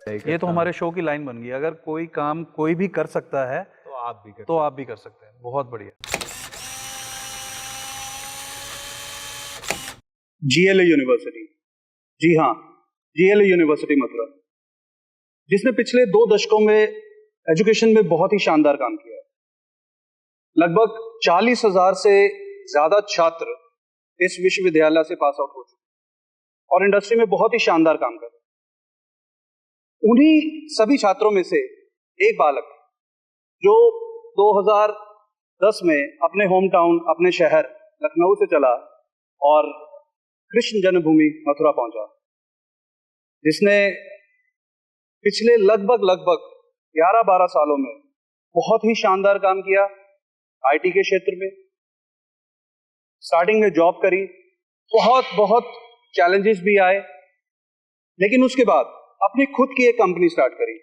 ये तो हमारे शो की लाइन बन गई, अगर कोई काम कोई भी कर सकता है तो आप भी कर सकते हैं। बहुत बढ़िया। GLA यूनिवर्सिटी, जी हाँ, GLA यूनिवर्सिटी मथुरा, जिसने पिछले 2 दशकों में एजुकेशन में बहुत ही शानदार काम किया है। लगभग 40,000 से ज्यादा छात्र इस विश्वविद्यालय से पास आउट हो चुके हैं और इंडस्ट्री में बहुत ही शानदार काम कर रहे हैं। उन्हीं सभी छात्रों में से एक बालक जो 2010 में अपने होम टाउन, अपने शहर लखनऊ से चला और कृष्ण जन्मभूमि मथुरा पहुंचा, जिसने पिछले लगभग 11-12 सालों में बहुत ही शानदार काम किया आईटी के क्षेत्र में। स्टार्टिंग में जॉब करी, बहुत चैलेंजेस भी आए, लेकिन उसके बाद अपनी खुद की एक कंपनी स्टार्ट करी।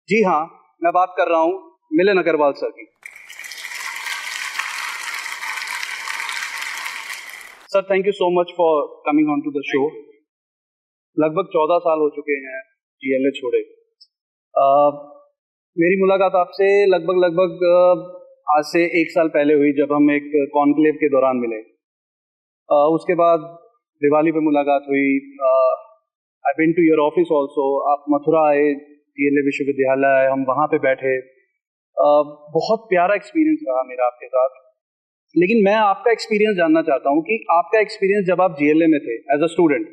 जी हाँ, मैं बात कर रहा हूं मिलन अग्रवाल सर की। Sir, thank you so much for coming on to the show. लगभग 14 साल हो चुके हैं GLA छोड़े। मेरी मुलाकात आपसे लगभग आज से 1 साल पहले हुई, जब हम एक कॉन्क्लेव के दौरान मिले। उसके बाद दिवाली पे मुलाकात हुई। I been to your office also. आप मथुरा आए, GLA विश्वविद्यालय आए, हम वहाँ पे बैठे। बहुत प्यारा एक्सपीरियंस रहा मेरा आपके साथ। लेकिन मैं आपका एक्सपीरियंस जानना चाहता हूँ कि आपका एक्सपीरियंस जब आप GLA में थे as a student.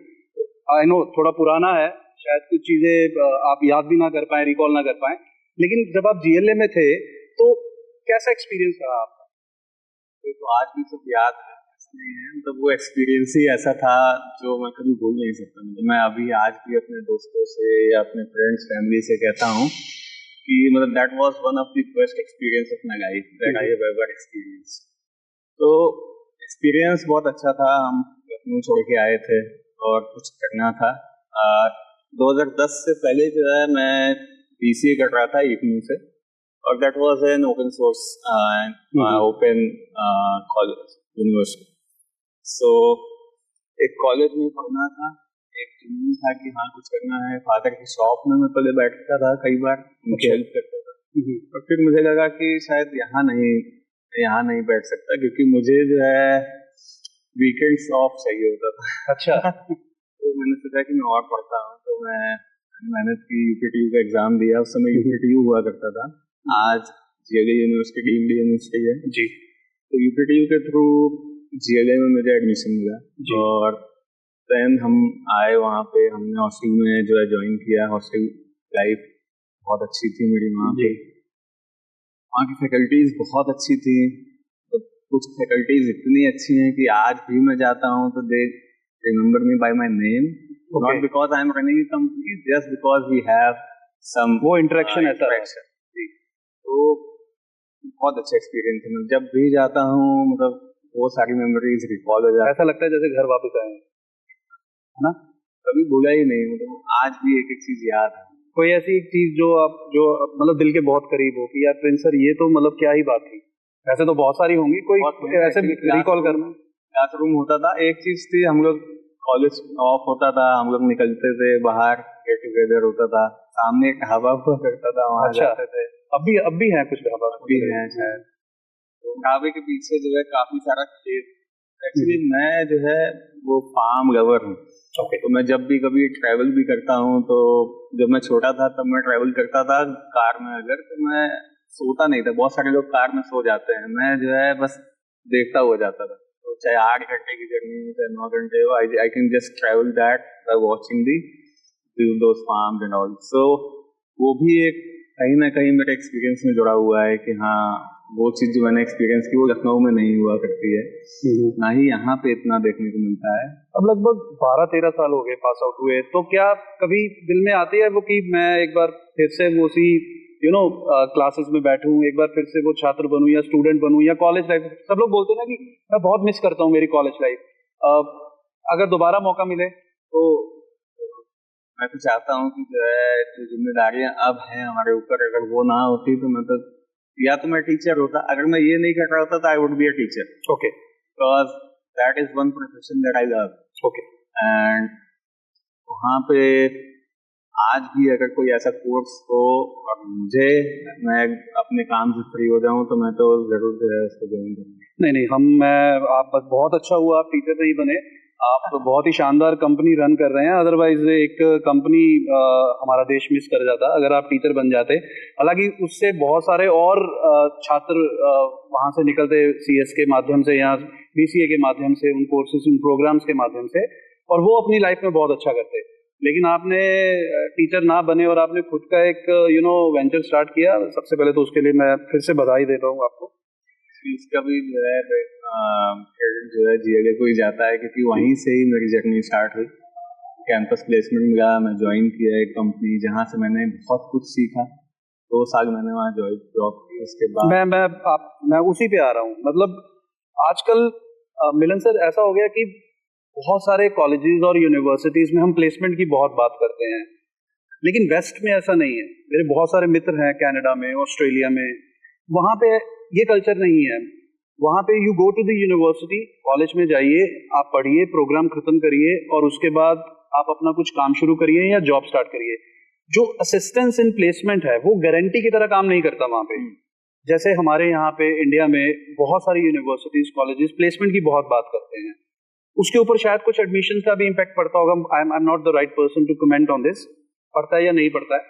I know थोड़ा पुराना है, शायद कुछ चीजें आप याद भी ना कर पाए, रिकॉल ना कर पाए, लेकिन जब आप GLA में थे तो कैसा एक्सपीरियंस रहा आपका? तो आज भी सब याद है, इसलिए मतलब वो एक्सपीरियंस ही ऐसा था जो मैं कभी भूल नहीं सकता। मतलब मैं अभी आज भी अपने दोस्तों से या अपने फ्रेंड्स फैमिली से कहता हूँ कि मतलब that was one of the best experience of my life that I have ever experience. तो एक्सपीरियंस बहुत अच्छा था। हम लखनऊ छोड़ के आए थे और कुछ करना था। 2010 से पहले जो है मैं BCA कर रहा था ITNU से, और that was an open source open college university. So एक कॉलेज में पढ़ना था, एक ड्रीम था कि हाँ कुछ करना है। फादर की शॉप में मैं पहले बैठता था, कई बार उनकी हेल्प करता था। और फिर मुझे लगा कि शायद यहाँ नहीं बैठ सकता, क्योंकि मुझे जो है वीकेंड्स ऑफ चाहिए होता था। अच्छा। तो मैंने सोचा कि मैं और पढ़ता हूँ, तो मैं मेहनत की, UPTU का एग्जाम दिया। उस समय UPTU हुआ करता था, आज GLA यूनिवर्सिटी डीम्ड यूनिवर्सिटी है जी। तो UPTU के थ्रू GLA में मुझे एडमिशन मिला। और देन हम आए वहाँ पे, हमने हॉस्टल में जो है ज्वाइन किया। हॉस्टल लाइफ बहुत अच्छी थी मेरी वहाँ पे। वहाँ की फैकल्टीज बहुत अच्छी थी। तो कुछ फैकल्टीज इतनी अच्छी हैं कि आज भी मैं जाता हूँ तो they remember me by my name, not because I am running a company, just because we have some वो इंटरेक्शन ऐसा है। जी। तो बहुत अच्छा एक्सपीरियंस है। मैं जब भी जाता हूँ मतलब वो सारी मेमोरीज रिकॉल हो जाती है। ऐसा लगता है जैसे घर वापस आए, है ना? कभी भूला ही नहीं, मतलब आज भी एक एक चीज याद है। कोई ऐसी एक चीज जो मतलब दिल के बहुत करीब हो कि यार प्रिंस सर ये तो मतलब क्या ही बात थी। वैसे तो बहुत सारी होंगी, कोई ऐसे रिकॉल करना। क्लासरूम होता था, एक चीज थी, हम लोग कॉलेज ऑफ होता था, हम लोग निकलते थे बाहर, गेट टुगेदर होता था, सामने एक ढाबा हुआ करता था, वहां जाते थे। अब भी है कुछ ढाबा? भी है शायद। ढाबे के पीछे जो है काफी सारा खेत। एक्चुअली मैं जो है वो फार्म लवर हूँ। तो मैं जब भी कभी ट्रैवल भी करता हूँ, तो जब मैं छोटा था तब मैं ट्रैवल करता था कार में, अगर तो मैं सोता नहीं था। बहुत सारे लोग कार में सो जाते हैं, मैं जो है बस देखता हुआ जाता था। तो चाहे 8 घंटे की जर्नी हो, चाहे 9 घंटे हो, I can just travel that by watching those farms and all. So वो भी एक कहीं ना कहीं मेरे एक्सपीरियंस में जुड़ा हुआ है कि हाँ वो चीज जो मैंने एक्सपीरियंस की वो लखनऊ में नहीं हुआ करती है, ना ही यहाँ पे इतना देखने को मिलता है। अब लगभग 12-13 साल हो गए पास आउट हुए, तो क्या कभी दिल में आती है वो कि मैं एक बार फिर से वो उसी क्लासेस में बैठूं, एक बार फिर से वो छात्र बनूं या स्टूडेंट बनूं या कॉलेज लाइफ? सब लोग बोलते हैं ना कि मैं बहुत मिस करता हूँ मेरी कॉलेज लाइफ। अगर दोबारा मौका मिले तो मैं तो चाहता हूँ कि जो है जो जिम्मेदारियां अब हैं हमारे ऊपर, अगर वो ना होती तो मैं तो या तो मैं टीचर होता। अगर मैं ये नहीं कर रहा होता तो I would be a teacher. Okay. Because that is one profession that I love. Okay. And वहाँ पे आज भी अगर कोई ऐसा कोर्स हो और मैं अपने काम से फ्री हो जाऊं तो मैं तो जरूर जो है उसको ज्वाइन करूंगा। नहीं, आप बस बहुत अच्छा हुआ आप टीचर नहीं बने। आप बहुत ही शानदार कंपनी रन कर रहे हैं। अदरवाइज एक कंपनी हमारा देश मिस कर जाता अगर आप टीचर बन जाते। हालांकि उससे बहुत सारे और छात्र वहां से निकलते CS के माध्यम से या BCA के माध्यम से, उन कोर्सेज उन प्रोग्राम्स के माध्यम से, और वो अपनी लाइफ में बहुत अच्छा करते। लेकिन आपने टीचर ना बने और आपने खुद का एक वेंचर स्टार्ट किया। सबसे पहले तो उसके लिए मैं फिर से बधाई देता हूँ आपको। इसका भी जो है क्रेडिट जो है GLA को ही जाता है, क्योंकि वहीं से ही मेरी जर्नी स्टार्ट हुई। कैंपस प्लेसमेंट मिला, मैं ज्वाइन किया एक कंपनी जहाँ से मैंने बहुत कुछ सीखा। 2 साल मैंने वहाँ जॉब की। उसके बाद मैं उसी पे आ रहा हूँ। मतलब आजकल मिलन सर ऐसा हो गया कि बहुत सारे कॉलेजेस और यूनिवर्सिटीज में हम प्लेसमेंट की बहुत बात करते हैं, लेकिन वेस्ट में ऐसा नहीं है। मेरे बहुत सारे मित्र हैं कनाडा में, ऑस्ट्रेलिया में, वहाँ पे ये कल्चर नहीं है। वहाँ पे you go to the university, college में जाइए, आप पढ़िए, प्रोग्राम खत्म करिए और उसके बाद आप अपना कुछ काम शुरू करिए या जॉब स्टार्ट करिए। जो असिस्टेंस इन प्लेसमेंट है वो गारंटी की तरह काम नहीं करता वहाँ पे। जैसे हमारे यहाँ पे इंडिया में बहुत सारी यूनिवर्सिटीज, कॉलेजेस प्लेसमेंट की बहुत बात करते हैं। उसके ऊपर शायद कुछ एडमिशन का भी इम्पैक्ट पड़ता होगा। I am not the right person to comment on this, पड़ता है या नहीं पड़ता है।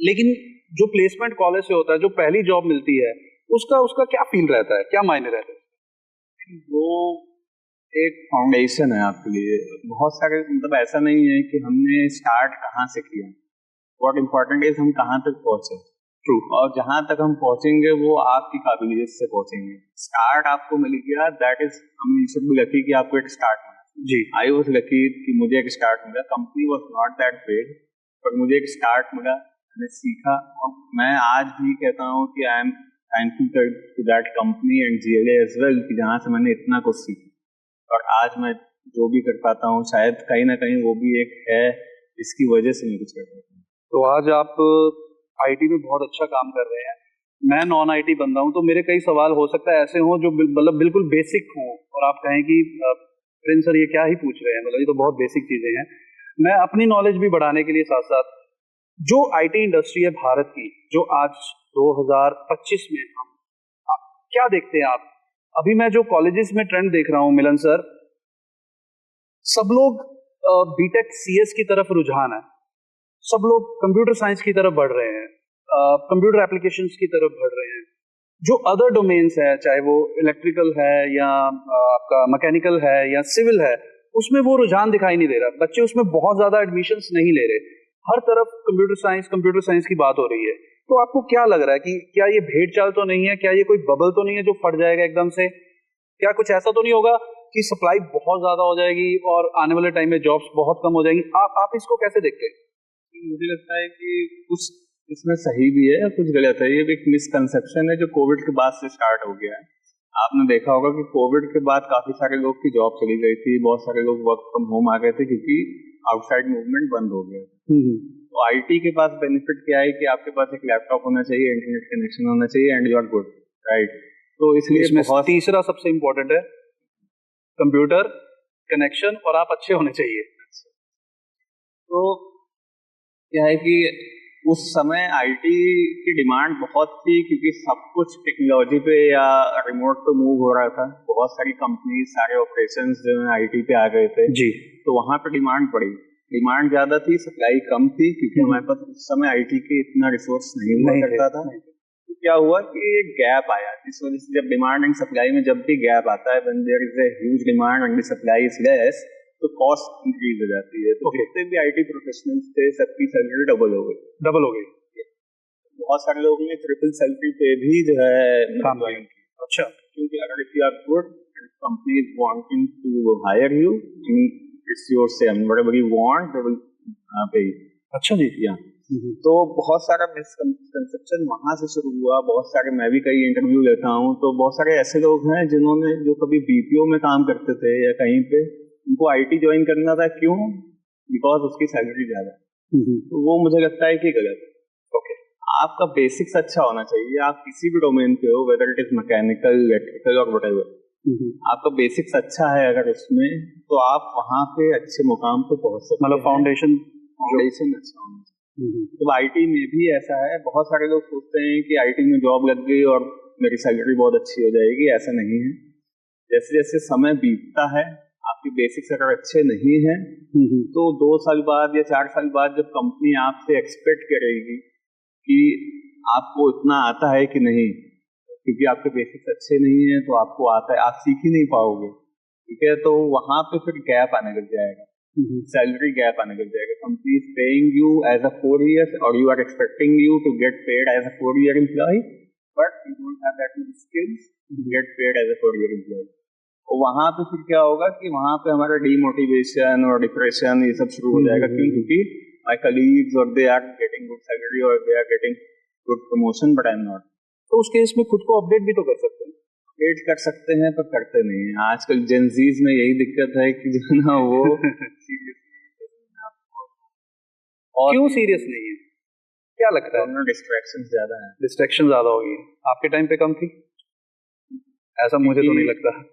लेकिन जो प्लेसमेंट कॉलेज से होता है, जो पहली जॉब मिलती है, उसका क्या फील रहता है, क्या मायने रहते हैं? वो एक फाउंडेशन है आपके लिए। बहुत सारे मतलब ऐसा नहीं है कि हमने स्टार्ट कहाँ से किया। व्हाट इम्पोर्टेंट इज हम कहाँ तक पहुंचे। ट्रू। और जहां तक हम पहुंचेंगे वो आपकी काबिलियत से पहुंचेंगे। स्टार्ट आपको मिल गया, दैट इज हम शुड बी लकी कि आपको एक स्टार्ट मिला। जी, आई वाज लकी कि मुझे एक स्टार्ट मिला। Company was not that big, पर मुझे एक स्टार्ट मिला, मैंने सीखा। और मैं आज भी कहता हूँ कि I am thankful to that company and GLA as well, कि जहाँ से मैंने इतना कुछ सीखा। और आज मैं जो भी कर पाता हूँ, शायद कहीं ना कहीं वो भी एक है इसकी वजह से मैं कुछ कर पाता हूँ। तो आज आप IT में बहुत अच्छा काम कर रहे हैं। मैं नॉन IT बंदा हूं, तो मेरे कई सवाल हो सकता है ऐसे हों जो मतलब बिल्कुल बेसिक हों और आप कहें कि प्रिंस सर ये क्या ही पूछ रहे हैं, मतलब ये तो बहुत बेसिक चीजें हैं। मैं अपनी नॉलेज भी बढ़ाने के लिए साथ साथ जो IT इंडस्ट्री है भारत की, जो आज 2025 में आप क्या देखते हैं? आप अभी मैं जो कॉलेजेस में ट्रेंड देख रहा हूँ मिलन सर, सब लोग BTech CS की तरफ रुझान है, सब लोग कंप्यूटर साइंस की तरफ बढ़ रहे हैं, कंप्यूटर एप्लीकेशंस की तरफ बढ़ रहे हैं। जो अदर डोमेन्स है, चाहे वो इलेक्ट्रिकल है या आपका मैकेनिकल है या सिविल है, उसमें वो रुझान दिखाई नहीं दे रहा। बच्चे उसमें बहुत ज्यादा एडमिशंस नहीं ले रहे। हर तरफ कंप्यूटर साइंस की बात हो रही है। तो आपको क्या लग रहा है कि क्या ये भेड़ चाल तो नहीं है? क्या ये कोई बबल तो नहीं है जो फट जाएगा एकदम से? क्या कुछ ऐसा तो नहीं होगा कि सप्लाई बहुत ज्यादा हो जाएगी और आने वाले टाइम में जॉब्स बहुत कम हो जाएंगी? आप इसको कैसे देखते हैं? मुझे लगता है कि कुछ इसमें सही भी है, कुछ गलत है। ये भी एक मिसकंसेप्शन है जो कोविड के बाद से स्टार्ट हो गया है। आपने देखा होगा कि कोविड के बाद काफी सारे लोग की जॉब चली गई थी, बहुत सारे लोग वर्क फ्रॉम होम आ गए थे क्योंकि आउटसाइड मूवमेंट बंद हो गया। तो IT के पास बेनिफिट क्या है कि आपके पास एक लैपटॉप होना चाहिए, इंटरनेट कनेक्शन होना चाहिए and you are good, right. तो इसलिए बहुत तीसरा सबसे इम्पोर्टेंट है कंप्यूटर कनेक्शन, और आप अच्छे होने चाहिए। तो क्या है कि उस समय IT की डिमांड बहुत थी क्योंकि सब कुछ टेक्नोलॉजी पे या रिमोट पे मूव हो रहा था। बहुत सारी कंपनी, सारे ऑपरेशंस जो है IT पे आ गए थे जी। तो वहां पे डिमांड बढ़ी। डिमांड ज्यादा थी, सप्लाई कम थी क्योंकि हमारे पास उस समय IT के इतना रिसोर्स नहीं हुआ करता था। तो क्या हुआ कि एक गैप आया, इस वजह से जब डिमांड एंड सप्लाई में जब भी गैप आता है, when there is a huge demand and the supply is less, तो कॉस्ट इंक्रीज हो जाती है। तो जितने भी IT प्रोफेशनल्स थे सबकी सैलरी डबल हो गई। बहुत सारे लोगों ने ट्रिपल सैलरी पे भी जो है काम ज्वाइन किया। अच्छा, क्योंकि अगर if you are good, company is wanting to hire you, it's your same, whatever you want they will pay you. अच्छा जी। या तो बहुत सारा मिसकंसेप्शन वहां से शुरू हुआ। बहुत सारे, मैं भी कई इंटरव्यू लेता हूँ तो बहुत सारे ऐसे लोग हैं जिन्होंने जो कभी BPO में काम करते थे या कहीं पे, उनको IT ज्वाइन करना था। क्यों? बिकॉज उसकी सैलरी ज्यादा। तो वो मुझे लगता है कि गलत है। ओके, आपका बेसिक्स अच्छा होना चाहिए। आप किसी भी डोमेन पे हो, whether it is mechanical, electrical और व्हाटएवर, आपका बेसिक्स अच्छा है अगर उसमें, तो आप वहां पे अच्छे मुकाम पे पहुंच सकते हैं। मतलब फाउंडेशन अच्छा होना चाहिए। तो आईटी में भी ऐसा है, बहुत सारे लोग सोचते हैं कि आईटी में जॉब लग गई और मेरी सैलरी बहुत अच्छी हो जाएगी, ऐसा नहीं है। जैसे जैसे समय बीतता है, आपकी बेसिक्स अगर अच्छे नहीं है तो 2 साल बाद या 4 साल बाद जब कंपनी आपसे एक्सपेक्ट करेगी कि आपको इतना आता है कि नहीं, क्योंकि आपके बेसिक्स अच्छे नहीं है तो आपको आता है, आप सीख ही नहीं पाओगे, ठीक है, तो वहां पे फिर गैप आने लग जाएगा, सैलरी गैप आने लग जाएगा। Company is paying you as a 4 years और you are expecting you to get paid as a 4 year employ, but you don't have that much skills to get paid as a 4 year employ. और वहां पे फिर क्या होगा कि वहां पे हमारा डीमोटिवेशन और डिप्रेशन ये सब शुरू हो जाएगा, क्योंकि माय कलीग्स और they are getting good salary और they are getting good promotion but I am not. तो उस केस में खुद को अपडेट भी तो कर सकते हैं। अपडेट कर सकते हैं पर करते नहीं हैं। आजकल जेनजीज में यही दिक्कत है कि जो है ना वो और क्यों सीरियस नहीं है, क्या लगता है? डिस्ट्रैक्शन ज्यादा है। डिस्ट्रैक्शन ज्यादा होगी, आपके टाइम पे कम थी? ऐसा मुझे तो नहीं लगता है।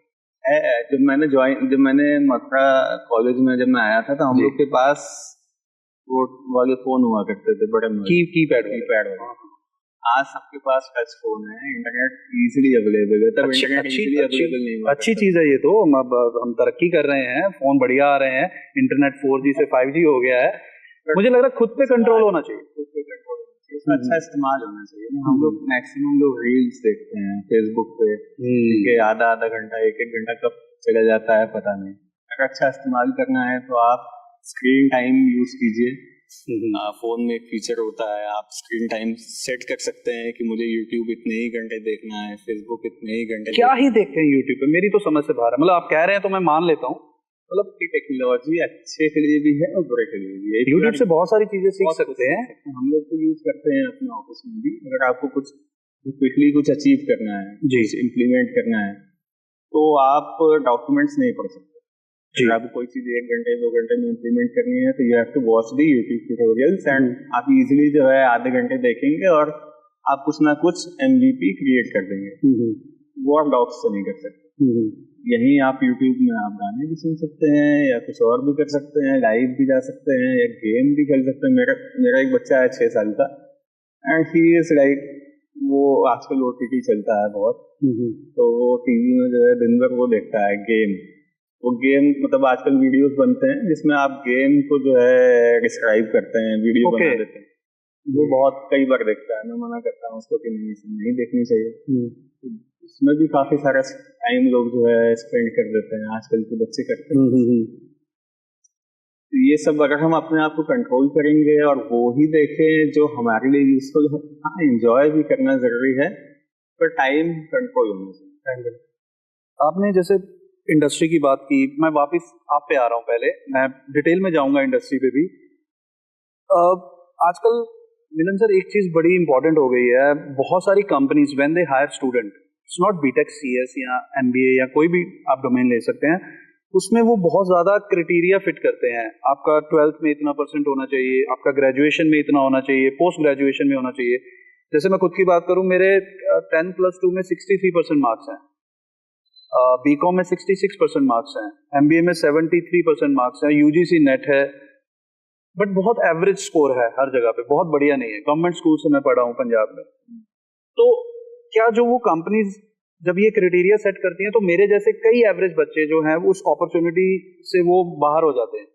जब मैंने मथुरा कॉलेज में जब मैं आया था तो हम लोग के पास वो वाले फोन हुआ करते थे, बड़े कीपैड वाले। आज सबके पास टच फोन है, इंटरनेट इजीली अवेलेबल है, तब इंटरनेट इजीली अवेलेबल नहीं हुआ। अच्छी चीज है ये तो, हम तरक्की कर रहे हैं, फोन बढ़िया आ रहे हैं, इंटरनेट 4G से 5G हो गया है। मुझे लग रहा है खुद पे कंट्रोल होना चाहिए, उसका अच्छा इस्तेमाल होना चाहिए। हम लोग मैक्सिमम लोग रील्स देखते हैं फेसबुक पे, ठीक है, आधा घंटा 1 घंटा कब चला जाता है पता नहीं। अगर अच्छा इस्तेमाल करना है तो आप स्क्रीन टाइम यूज कीजिए। फोन में एक फीचर होता है, आप स्क्रीन टाइम सेट कर सकते हैं कि मुझे यूट्यूब इतने ही घंटे देखना है, फेसबुक इतने ही घंटे। क्या ही देखते हैं यूट्यूब पे, मेरी तो समझ से बाहर है। मतलब आप कह रहे हैं तो मैं मान लेता हूँ, मतलब कि टेक्नोलॉजी अच्छे के लिए भी है और बुरे के लिए भी है। यूट्यूब से बहुत सारी चीजें सीख सकते हैं। हम लोग तो यूज करते हैं अपने ऑफिस में भी। अगर आपको कुछ क्विकली कुछ अचीव करना है, कुछ इम्प्लीमेंट करना है, तो आप डॉक्यूमेंट्स नहीं पढ़ सकते। अगर आपको कोई चीज 1 घंटे 2 घंटे में इम्प्लीमेंट करनी है तो you have to watch the YouTube tutorials and आप इजीली जो है आधे घंटे देखेंगे और आप कुछ ना कुछ MVP क्रिएट कर देंगे। वो आप डॉक्स से नहीं कर सकते। यहीं आप यूट्यूब में आप गाने भी सुन सकते हैं या कुछ और भी कर सकते हैं, लाइव भी जा सकते हैं या गेम भी खेल सकते हैं। मेरा एक बच्चा है 6 साल का एंड ही इज लाइक, वो आजकल OTT चलता है बहुत, तो वो टीवी में जो है दिन भर वो देखता है गेम। वो गेम मतलब आजकल वीडियोस बनते हैं जिसमें आप गेम को जो है डिस्क्राइब करते हैं, वीडियो बना देते हैं। वो बहुत कई बार देखता है। मैं मना करता हूँ उसको कि नहीं देखनी चाहिए। उसमें भी काफी सारा टाइम लोग जो है स्पेंड कर देते हैं, आजकल के बच्चे करते हैं। तो ये सब अगर हम अपने आप को कंट्रोल करेंगे और वो ही देखें जो हमारे लिए यूजफुल है। हाँ, एंजॉय भी करना जरूरी है पर टाइम कंट्रोल होना चाहिए। आपने जैसे इंडस्ट्री की बात की, मैं वापस आप पे आ रहा हूँ। पहले मैं डिटेल में जाऊंगा इंडस्ट्री पे भी। आजकल मिलन सर एक चीज बड़ी इंपॉर्टेंट हो गई है, बहुत सारी companies when they hire student, it's not BTech CS या MBA या कोई भी आप डोमेन ले सकते हैं, उसमें वो बहुत ज्यादा क्राइटेरिया फिट करते हैं। आपका 12th में इतना % होना चाहिए, आपका ग्रेजुएशन में इतना होना चाहिए, पोस्ट ग्रेजुएशन में होना चाहिए। जैसे मैं खुद की बात करूं, मेरे 10+2 में 63% मार्क्स हैं, BCom में 66% मार्क्स हैं, MBA में 73% मार्क्स हैं, UGC नेट है, बट बहुत एवरेज स्कोर है हर जगह पे, बहुत बढ़िया नहीं है। गवर्नमेंट स्कूल से मैं पढ़ा हूँ पंजाब में। तो क्या जो वो कंपनीज जब ये क्राइटेरिया सेट करती हैं तो मेरे जैसे कई एवरेज बच्चे जो हैं वो उस अपॉर्चुनिटी से वो बाहर हो जाते हैं?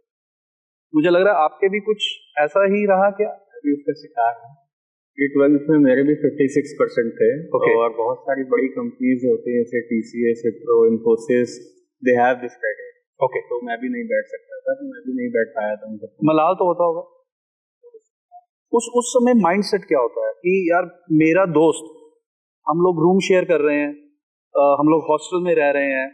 मुझे लग रहा है आपके भी कुछ ऐसा ही रहा क्या? अभी उसका शिकार है। 12th में मेरे भी 56% थे। और बहुत सारी बड़ी कंपनीज होती है जैसे TCS, Wipro, Infosys, they have this criteria. तो मैं भी नहीं बैठ सकता था, तो मैं भी नहीं बैठ पाया था। मलाल तो होता होगा उस समय। माइंडसेट क्या होता है कि यार मेरा दोस्त, हम लोग रूम शेयर कर रहे हैं, हम लोग हॉस्टल में रह रहे हैं,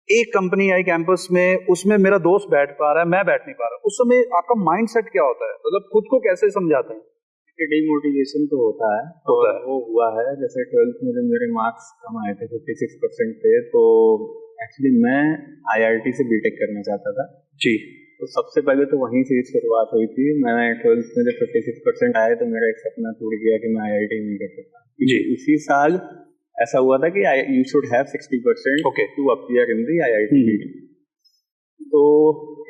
एक कंपनी आई कैंपस में, उसमें मेरा दोस्त बैठ पा रहा है, मैं बैठ नहीं पा रहा। उस समय आपका माइंडसेट क्या होता है? मतलब खुद को कैसे समझाते हैं? डिमोटिवेशन तो होता है, वो हुआ है। जैसे 12th में जब मेरे मार्क्स कम आए थे, 56% थे, तो एक्चुअली मैं IIT से BTech करना चाहता था जी। तो सबसे पहले तो वहीं से शुरुआत हुई थी। मैंने 12th में जब 56% आए तो मेरा एक सपना टूट गया कि मैं IIT नहीं कर सकता जी। उसी साल ऐसा हुआ था कि you should have 60% to appear in the IIT। तो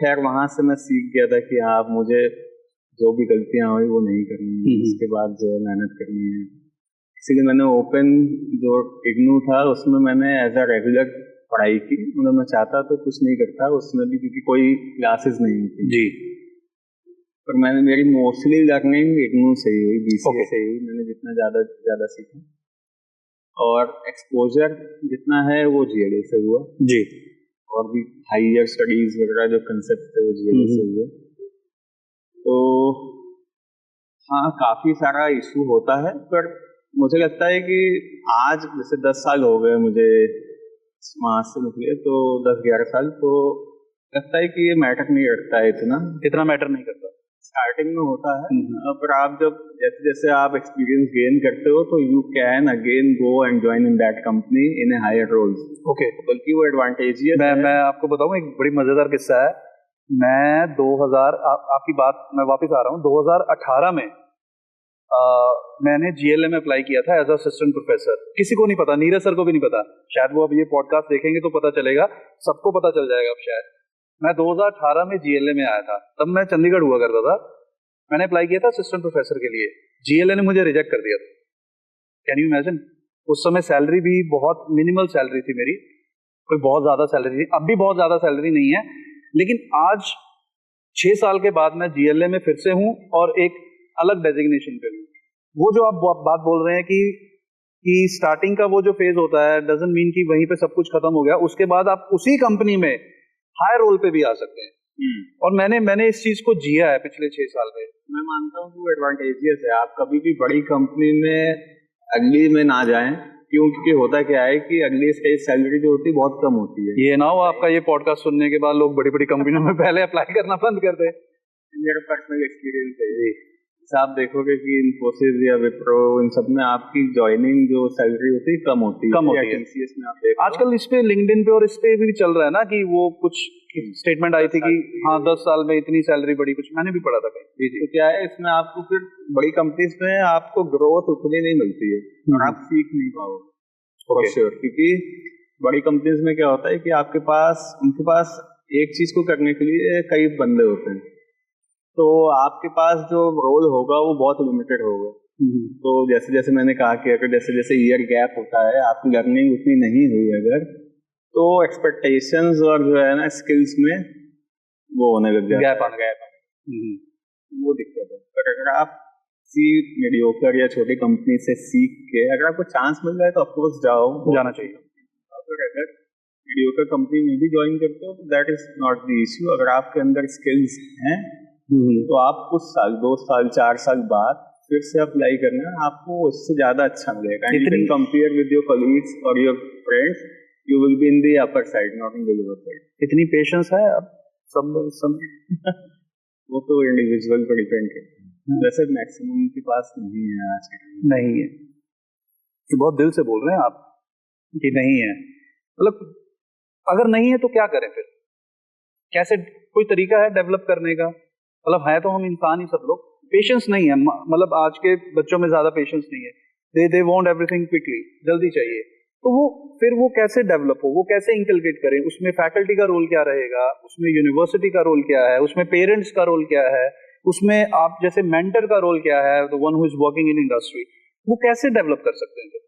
खैर वहां से मैं सीख गया था कि आप मुझे जो भी गलतियां हुई वो नहीं करनी है, उसके बाद जो है मेहनत करनी है। इसीलिए मैंने ओपन जो इग्नू था उसमें मैंने एज अ रेगुलर पढ़ाई की, मतलब मैं चाहता तो कुछ नहीं करता उसमें भी, क्योंकि कोई क्लासेस नहीं होती जी। पर मैंने मेरी मोस्टली लर्निंग इग्नू से ही हुई, बीसीए से ही मैंने जितना ज़्यादा सीखा, और एक्सपोजर जितना है वो जीएलए से हुआ जी। और भी हायर स्टडीज वगैरह जो कंसेप्ट थे वो जीएलए से हुए। तो हाँ, काफ़ी सारा इशू होता है, पर मुझे लगता है कि आज जैसे 10 साल हो गए मुझे वहाँ से निकले, तो 10-11 साल, तो लगता है कि ये मैटर नहीं रखता है, इतना मैटर नहीं करता। स्टार्टिंग में होता है, पर आप जब जैसे जैसे आप एक्सपीरियंस गेन करते हो तो you can again go and join in that company in a higher roles. Okay, बल्कि वो एडवांटेजियस है। मैं आपको बताऊं, एक बड़ी मजेदार किस्सा है। मैं 2000 आपकी बात मैं वापस आ रहा हूँ, 2018 में मैंने जीएलए में अप्लाई किया था एज असिस्टेंट प्रोफेसर। किसी को नहीं पता, नीरज सर को भी नहीं पता, शायद वो अब ये पॉडकास्ट देखेंगे तो पता चलेगा, सबको पता चल जाएगा अब शायद। मैं 2018 में जीएलए में आया था, तब मैं चंडीगढ़ हुआ करता था। मैंने अप्लाई किया था असिस्टेंट प्रोफेसर के लिए, जीएलए ने मुझे रिजेक्ट कर दिया था। Can you imagine? उस समय सैलरी भी बहुत मिनिमल सैलरी थी मेरी, कोई बहुत ज्यादा सैलरी नहीं, अब भी बहुत ज्यादा सैलरी नहीं है, लेकिन आज 6 साल के बाद मैं जीएलए में फिर से हूं और एक अलग डेजिग्नेशन पे हूं। वो जो आप बात बोल रहे हैं कि स्टार्टिंग का वो जो फेज होता है डजंट मीन कि वहीं पे सब कुछ खत्म हो गया, उसके बाद आप उसी कंपनी में हायर रोल पे भी आ सकते हैं। और मैंने इस चीज को जिया है पिछले 6 साल में। मैं मानता हूँ कि वो एडवांटेजियस है। आप कभी भी बड़ी कंपनी में अगली में ना जाएं, क्योंकि होता क्या है कि अगली स्टेज सैलरी जो होती है बहुत कम होती है। ये ना हो आपका ये पॉडकास्ट सुनने के बाद लोग बड़ी बड़ी कंपनियों में पहले अप्लाई करना बंद कर दें। मेरा पर्सनल एक्सपीरियंस है जी। आप देखोगे कि इन्फोसिस या विप्रो इन सब में आपकी ज्वाइनिंग जो सैलरी होती है कम होती है। टीसीएस में आप देखो आजकल इस पे लिंक्डइन पे और इस पे भी चल रहा है ना कि वो कुछ स्टेटमेंट आई थी कि हाँ 10 साल में इतनी सैलरी बढ़ी, कुछ मैंने भी पढ़ा था कहीं। तो क्या है इसमें आपको फिर बड़ी कंपनीज में आपको ग्रोथ उतनी नहीं मिलती है और आप सीख नहीं पाओगे श्योर, क्योंकि बड़ी कंपनीज में क्या होता है कि उनके पास एक चीज को करने के लिए कई बंदे होते हैं, तो आपके पास जो रोल होगा वो बहुत लिमिटेड होगा। तो जैसे जैसे मैंने कहा कि अगर जैसे जैसे ईयर गैप होता है, आपकी लर्निंग उतनी नहीं हुई अगर, तो एक्सपेक्टेशंस और जो है ना स्किल्स में वो होने लग जाता है, गैप वो दिक्कत है। पर अगर आप किसी मीडियोकर या छोटी कंपनी से सीख के अगर आपको चांस मिल जाए तो ऑफकोर्स जाना चाहिए। अगर मीडियोकर कंपनी में भी ज्वाइन करते हो तो that is not the issue. अगर आपके अंदर स्किल्स हैं तो आप कुछ साल 2 साल 4 साल बाद फिर से अप्लाई करना, आपको उससे ज्यादा अच्छा मिलेगा। You can compare with your colleagues और your friends, you will be in the upper side not in the lower side. इतनी पेशेंस है अब सब वो तो इंडिविजुअल पर डिपेंड करता है, वैसे मैक्सिमम के पास नहीं है आज के टाइम। नहीं है, ये बहुत दिल से बोल रहे हैं आप कि नहीं है, मतलब अगर नहीं है तो क्या करें फिर? कैसे, कोई तरीका है डेवलप करने का? मतलब है तो हम इंसान ही सब लोग, पेशेंस नहीं है, मतलब आज के बच्चों में ज्यादा पेशेंस नहीं है, दे वांट एवरीथिंग क्विकली, जल्दी चाहिए। तो वो कैसे डेवलप हो, वो कैसे इंकलकेट करें? उसमें फैकल्टी का रोल क्या रहेगा, उसमें यूनिवर्सिटी का रोल क्या है, उसमें पेरेंट्स का रोल क्या है, उसमें आप जैसे मेंटर का रोल क्या है, the one who is working in industry, वो कैसे डेवलप कर सकते हैं?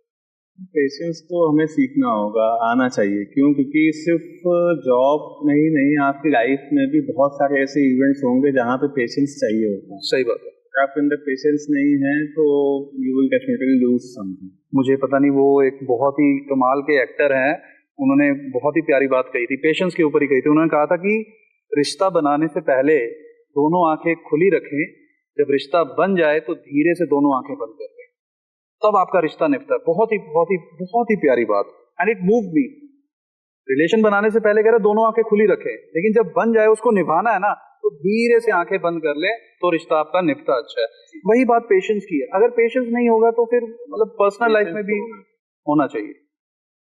पेशेंस तो हमें सीखना होगा, आना चाहिए। क्यों? क्योंकि सिर्फ जॉब नहीं, आपकी लाइफ में भी बहुत सारे ऐसे इवेंट्स होंगे जहाँ पे पेशेंस चाहिए होता है। सही बात है। अगर आपके अंदर पेशेंस नहीं है तो you will definitely lose something. मुझे पता नहीं, वो एक बहुत ही कमाल के एक्टर हैं, उन्होंने बहुत ही प्यारी बात कही थी, पेशेंस के ऊपर ही कही थी। उन्होंने कहा था कि रिश्ता बनाने से पहले दोनों आंखें खुली रखें, जब रिश्ता बन जाए तो धीरे से दोनों आंखें बंद कर दें, तब आपका रिश्ता निपटा। बहुत ही प्यारी बात, and it move me. Relation बनाने से पहले कह रहे दोनों आंखें खुली रखें, लेकिन जब बन जाए उसको निभाना है ना, तो धीरे से आंखें बंद कर ले, तो रिश्ता आपका निपटा अच्छा है। वही बात पेशेंस की है। अगर पेशेंस नहीं होगा तो फिर मतलब पर्सनल लाइफ में भी होना चाहिए।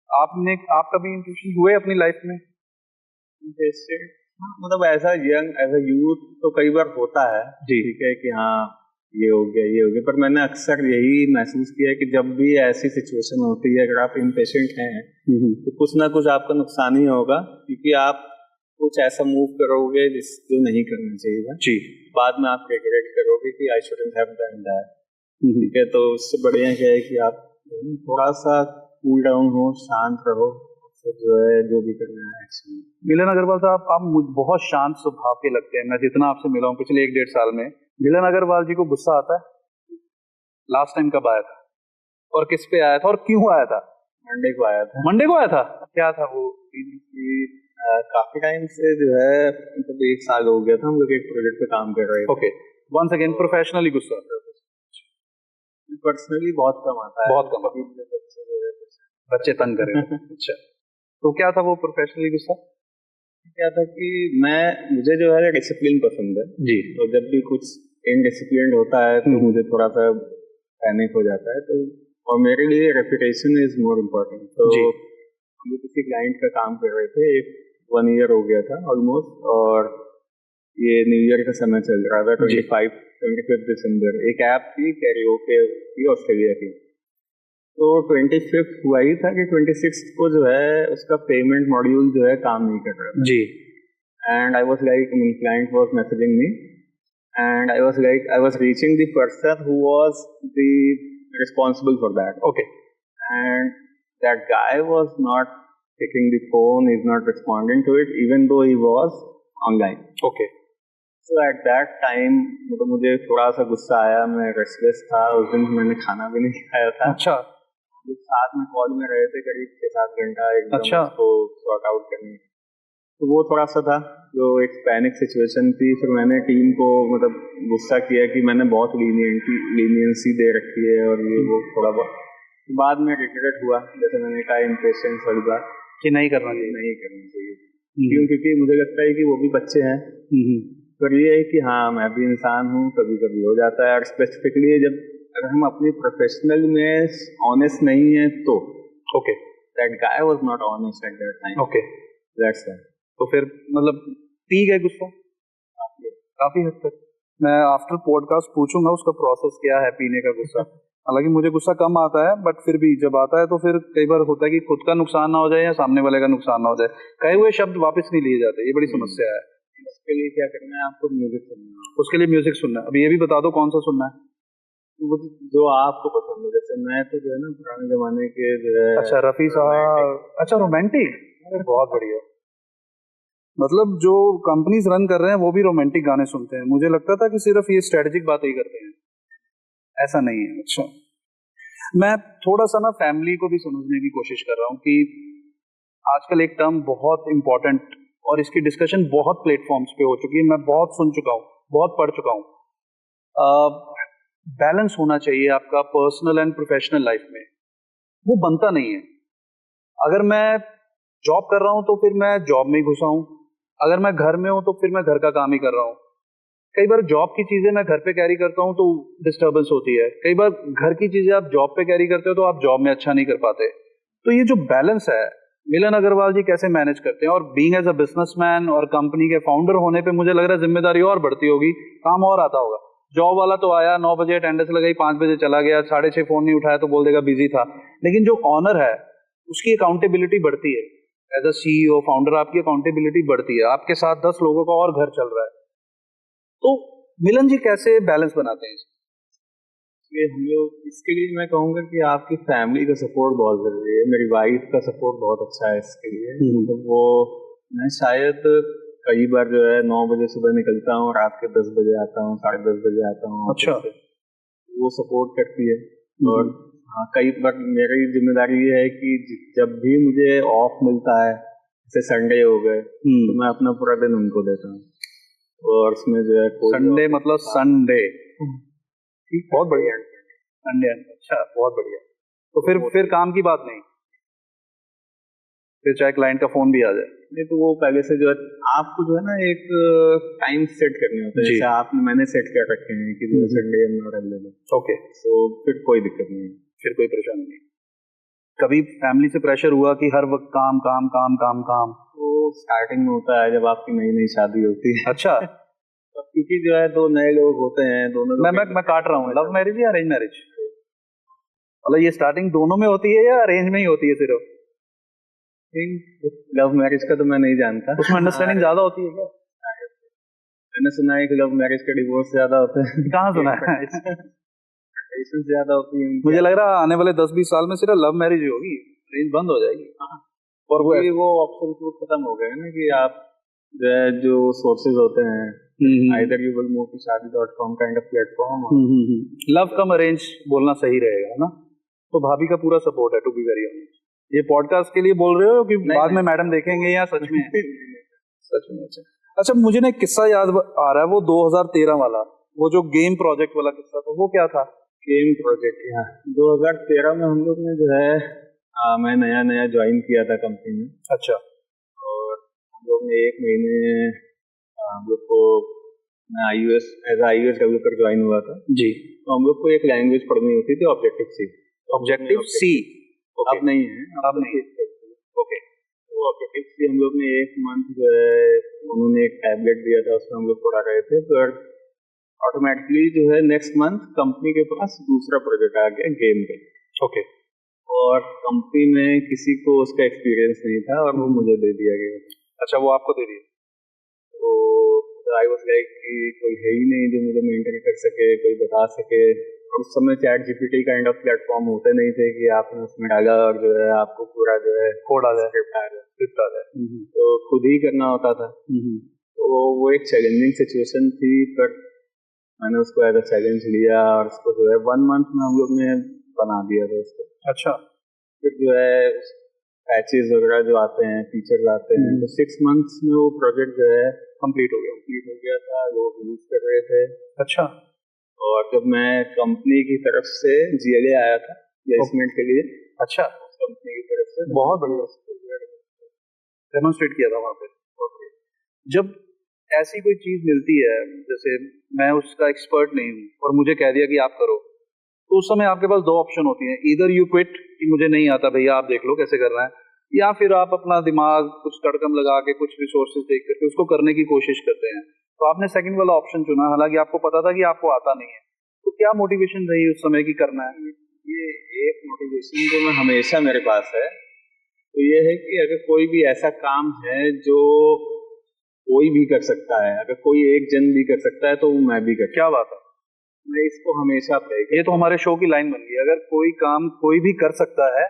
आप कभी इंट्यूशन हुए अपनी लाइफ में? मतलब एज अ यूथ तो कई बार होता है जी, ठीक है कि हाँ ये हो गया, पर मैंने अक्सर यही महसूस किया कि जब भी ऐसी सिचुएशन होती है, अगर आप इम्पेशेंट हैं तो कुछ ना कुछ आपका नुकसान ही होगा, क्योंकि आप कुछ ऐसा मूव करोगे जो नहीं करना चाहिए था, जी बाद में आप रिग्रेट करोगे कि I shouldn't have done that. ठीक है, तो उससे बढ़िया क्या है कि आप थोड़ा सा कूल डाउन हो, शांत रहो, फिर जो है जो भी करना है एक्शन। मिलन अग्रवाल साहब, आप बहुत शांत स्वभाव के लगते हैं। मैं जितना आपसे मिला हूँ पिछले 1-1.5 साल में, मिलन अग्रवाल जी को गुस्सा आता है? लास्ट टाइम कब आया था और किस पे आया था और क्यों आया था? मंडे को आया था। मंडे को आया था? क्या था वो? काफी टाइम से जो है, मतलब 1 साल हो गया था, हम लोग एक प्रोजेक्ट पे काम कर रहे थे। ओके, वंस अगेन प्रोफेशनली गुस्सा? पर्सनली बहुत कम आता है, बहुत कम। बच्चे तंग करे। अच्छा, तो क्या था वो प्रोफेशनली गुस्सा? क्या था कि मुझे जो है डिसिप्लिन पसंद है जी। तो जब भी कुछ इनडिसिप्लिन होता है तो मुझे थोड़ा सा पैनिक हो जाता है। तो और मेरे लिए रेपुटेशन इज मोर इम्पोर्टेंट। तो जी। हम लोग किसी क्लाइंट का काम कर रहे थे, 1 ईयर हो गया था ऑलमोस्ट, और ये न्यू ईयर का समय चल रहा था, 25 दिसंबर। एक ऐप थी कैरियोके की, ऑस्ट्रेलिया की। तो 25 हुआ ही था कि 26 को जो है उसका पेमेंट मॉड्यूल जो है काम नहीं कर रहा था। जी। And I was like, client was messaging me and I was reaching the person who was the responsible for that. Okay. And that guy was not taking the phone, is not responding to it even though he was online. Okay. So at that time तो मुझे थोड़ा सा गुस्सा आया, मैं restless था। उस दिन मैंने खाना भी नहीं खाया था। अच्छा। साथ में कॉल में रहे थे करीब 6-7 घंटा एकदम अच्छा। उसको सॉर्ट आउट करने। तो वो थोड़ा सा था जो एक पैनिक सिचुएशन थी। फिर मैंने टीम को मतलब गुस्सा किया कि मैंने बहुत लीनियंसी दे रखी है और ये वो थोड़ा बहुत। बाद में रिग्रेट हुआ, जैसे मैंने कहा इम्पेशेंस वाली बात कि नहीं करना चाहिए। नहीं करनी चाहिए। क्यों? क्योंकि मुझे लगता है कि वो भी बच्चे हैं। पर ये है कि हाँ, मैं भी इंसान हूँ, कभी कभी हो जाता है। और स्पेसिफिकली जब अगर हम अपनी प्रोफेशनल में ऑनेस्ट नहीं है तो okay, that guy was not honest eight that time. Okay, that's it. तो फिर मतलब पी गए गुस्सा काफी हद तक। मैं आफ्टर पॉडकास्ट पूछूंगा उसका प्रोसेस क्या है पीने का गुस्सा। हालांकि मुझे गुस्सा कम आता है, बट फिर भी जब आता है तो फिर कई बार होता है कि खुद का नुकसान ना हो जाए या सामने वाले का नुकसान ना हो जाए। कहे हुए शब्द वापस नहीं लिए जाते, ये बड़ी समस्या है। उसके लिए क्या करना है आपको? म्यूजिक सुनना है। उसके लिए म्यूजिक सुनना है। अभी ये भी बता दो कौन सा सुनना है? जो आपको पसंद है। जैसे मैं तो जो है ना पुराने जमाने के जो है। अच्छा, रफी साहब। अच्छा, रोमांटिक। बहुत बढ़िया। मतलब जो कंपनीज रन कर रहे हैं वो भी रोमांटिक गाने सुनते हैं। मुझे लगता था कि सिर्फ ये स्ट्रेटेजिक बातें ही करते हैं, ऐसा नहीं है। अच्छा, मैं थोड़ा सा ना फैमिली को भी समझने की कोशिश कर रहा हूँ कि आजकल एक टर्म बहुत इंपॉर्टेंट और इसकी डिस्कशन बहुत प्लेटफॉर्म्स पे हो चुकी है, मैं बहुत सुन चुका हूँ, बहुत पढ़ चुका हूँ। बैलेंस होना चाहिए आपका पर्सनल एंड प्रोफेशनल लाइफ में। वो बनता नहीं है। अगर मैं जॉब कर रहा हूं तो फिर मैं जॉब में ही घुसा हूं, अगर मैं घर में हूं तो फिर मैं घर का काम ही कर रहा हूं। कई बार जॉब की चीजें मैं घर पे कैरी करता हूं तो डिस्टर्बेंस होती है। कई बार घर की चीजें आप जॉब पे कैरी करते हो तो आप जॉब में अच्छा नहीं कर पाते। तो ये जो बैलेंस है, मिलन अग्रवाल जी कैसे मैनेज करते हैं? और बीइंग एज अ बिजनेसमैन और कंपनी के फाउंडर होने पे मुझे लग रहा है जिम्मेदारी और बढ़ती होगी, काम और आता होगा। जॉब वाला तो आया 9 बजे अटेंडेंस लगाई, 5 बजे चला गया, 6:30 फोन नहीं उठाया तो बोल देगा बिजी था। लेकिन जो ऑनर है उसकी अकाउंटेबिलिटी बढ़ती है। एज अ सीईओ फाउंडर आपकी अकाउंटेबिलिटी बढ़ती है, आपके साथ 10 लोगों का और घर चल रहा है। तो मिलन जी कैसे बैलेंस बनाते हैं? हम लोग इसके लिए मैं कहूँगा कि आपकी फैमिली का सपोर्ट बहुत जरूरी है। मेरी वाइफ का सपोर्ट बहुत अच्छा है इसके लिए। तो वो मैं शायद कई बार जो है 9 बजे सुबह निकलता हूँ, रात के 10 बजे आता हूँ, 10:30 बजे आता हूँ। अच्छा, वो सपोर्ट करती है। और हाँ, कई बार मेरी जिम्मेदारी ये है कि जब भी मुझे ऑफ मिलता है, जैसे संडे हो गए, तो मैं अपना पूरा दिन उनको देता हूँ। और उसमें जो है संडे मतलब संडे, ठीक, बहुत बढ़िया। संडे, अच्छा, बहुत बढ़िया। तो फिर काम की बात नहीं, फिर चाहे क्लाइंट का फोन भी आ जाए। नहीं तो वो पहले से जो है आपको जो है ना एक टाइम सेट करने होता है। जैसे मैंने सेट कर रखे हैं कि संडे अवेलेबल। ओके, तो फिर कोई दिक्कत नहीं है, फिर कोई परेशानी नहीं। कभी फैमिली से प्रेशर हुआ कि हर वक्त काम काम काम काम काम? तो स्टार्टिंग में होता है जब आपकी नई नई शादी होती है। अच्छा। क्योंकि जो है 2 नए लोग होते हैं, दोनों मैं काट रहा हूँ, लव मैरिज या अरेंज मैरिज? मतलब ये स्टार्टिंग दोनों में होती है या अरेंज में ही होती है सिर्फ? लव मैरिज का तो मैं नहीं जानता, उसमें अंडरस्टैंडिंग ज्यादा होती है क्या? मैंने सुना है कि लव मैरिज का डिवोर्स ज्यादा होता है। कहाँ सुना है? पेशेंस ज्यादा होती है उनकी। मुझे लग रहा है आने वाले 10-20 साल में सिर्फ लव मैरिज ही होगी, अरेंज बंद हो जाएगी। और वो ऑप्शन तो खत्म हो गए ना कि आप जो सोर्सेज होते हैं, either you will move to shaadi.com kind of platform. Love cum arrange बोलना सही रहेगा ना? तो भाभी का पूरा सपोर्ट है, टू बी वेरी ऑनेस्ट। ये पॉडकास्ट के लिए बोल रहे हो कि बाद में मैडम देखेंगे या सच में? सच में। अच्छा, मुझे ना एक किस्सा याद आ रहा है, वो 2013 वाला, वो जो गेम प्रोजेक्ट वाला किस्सा था, वो क्या था? गेम प्रोजेक्ट, हाँ 2013 में हम लोग ने जो है मैं नया नया ज्वाइन किया था कंपनी में। अच्छा। और हम लोग ने 1 महीने हम लोग को, मैं iOS as iOS developer join हुआ था जी। तो हम लोग को एक लैंग्वेज पढ़नी होती थी, ऑब्जेक्टिव सी। ऑब्जेक्टिव सी अब नहीं है, अब नहीं। ओके। तो ऑब्जेक्टिव सी हम लोग ने 1 मंथ जो है, उन्होंने एक टैबलेट दिया था, उसमें हम लोग पढ़ा रहे थे। पर ऑटोमेटिकली जो है नेक्स्ट मंथ कंपनी के पास दूसरा प्रोजेक्ट आ गया गेम का। ओके। और कंपनी में किसी को उसका एक्सपीरियंस नहीं था और वो मुझे दे दिया गया। अच्छा, वो आपको दे दिया? तो आई वाज लाइक कि कोई है ही नहीं जो मुझे मेंटर कर सके, कोई बता सके। और उस समय chat GPT kind of platform होते नहीं थे कि आपने उसमें डाला और जो है आपको पूरा जो है कोड आ जाए, स्क्रिप्ट आ जाए। तो खुद ही करना होता था। तो वो एक चैलेंजिंग सिचुएशन थी, पर मैंने उसको एज अ चैलेंज लिया और उसको जो है 1 मंथ में हम लोग ने बना दिया था उसको। अच्छा। फिर जो है पैचेस वगैरह जो आते हैं, फीचर्स आते हैं, तो 6 मंथ्स में वो प्रोजेक्ट जो है कंप्लीट हो गया था। लोग यूज कर रहे थे। अच्छा। और जब मैं कंपनी की तरफ से GLA आया था प्लेसमेंट के लिए। अच्छा। कंपनी की तरफ से बहुत बढ़िया डेमोन्स्ट्रेट किया था वहाँ पे। जब ऐसी कोई चीज मिलती है, जैसे मैं उसका एक्सपर्ट नहीं हूँ और मुझे कह दिया कि आप करो, तो उस समय आपके पास 2 ऑप्शन होती हैं। इधर यू क्विट कि मुझे नहीं आता भैया, आप देख लो कैसे करना है, या फिर आप अपना दिमाग कुछ तड़कम लगा के कुछ रिसोर्सेज देख करके उसको करने की कोशिश करते हैं। तो आपने सेकंड वाला ऑप्शन चुना, हालांकि आपको पता था कि आपको आता नहीं है। तो क्या मोटिवेशन रही उस समय की करना है? ये एक मोटिवेशन जो मैं हमेशा मेरे पास है, तो ये है कि अगर कोई भी ऐसा काम है जो कोई भी कर सकता है, अगर कोई एक जन भी कर सकता है तो वो मैं भी कर। क्या बात है, मैं इसको हमेशा अप्लाई। ये तो हमारे शो की लाइन बन गई, अगर कोई काम कोई भी कर सकता है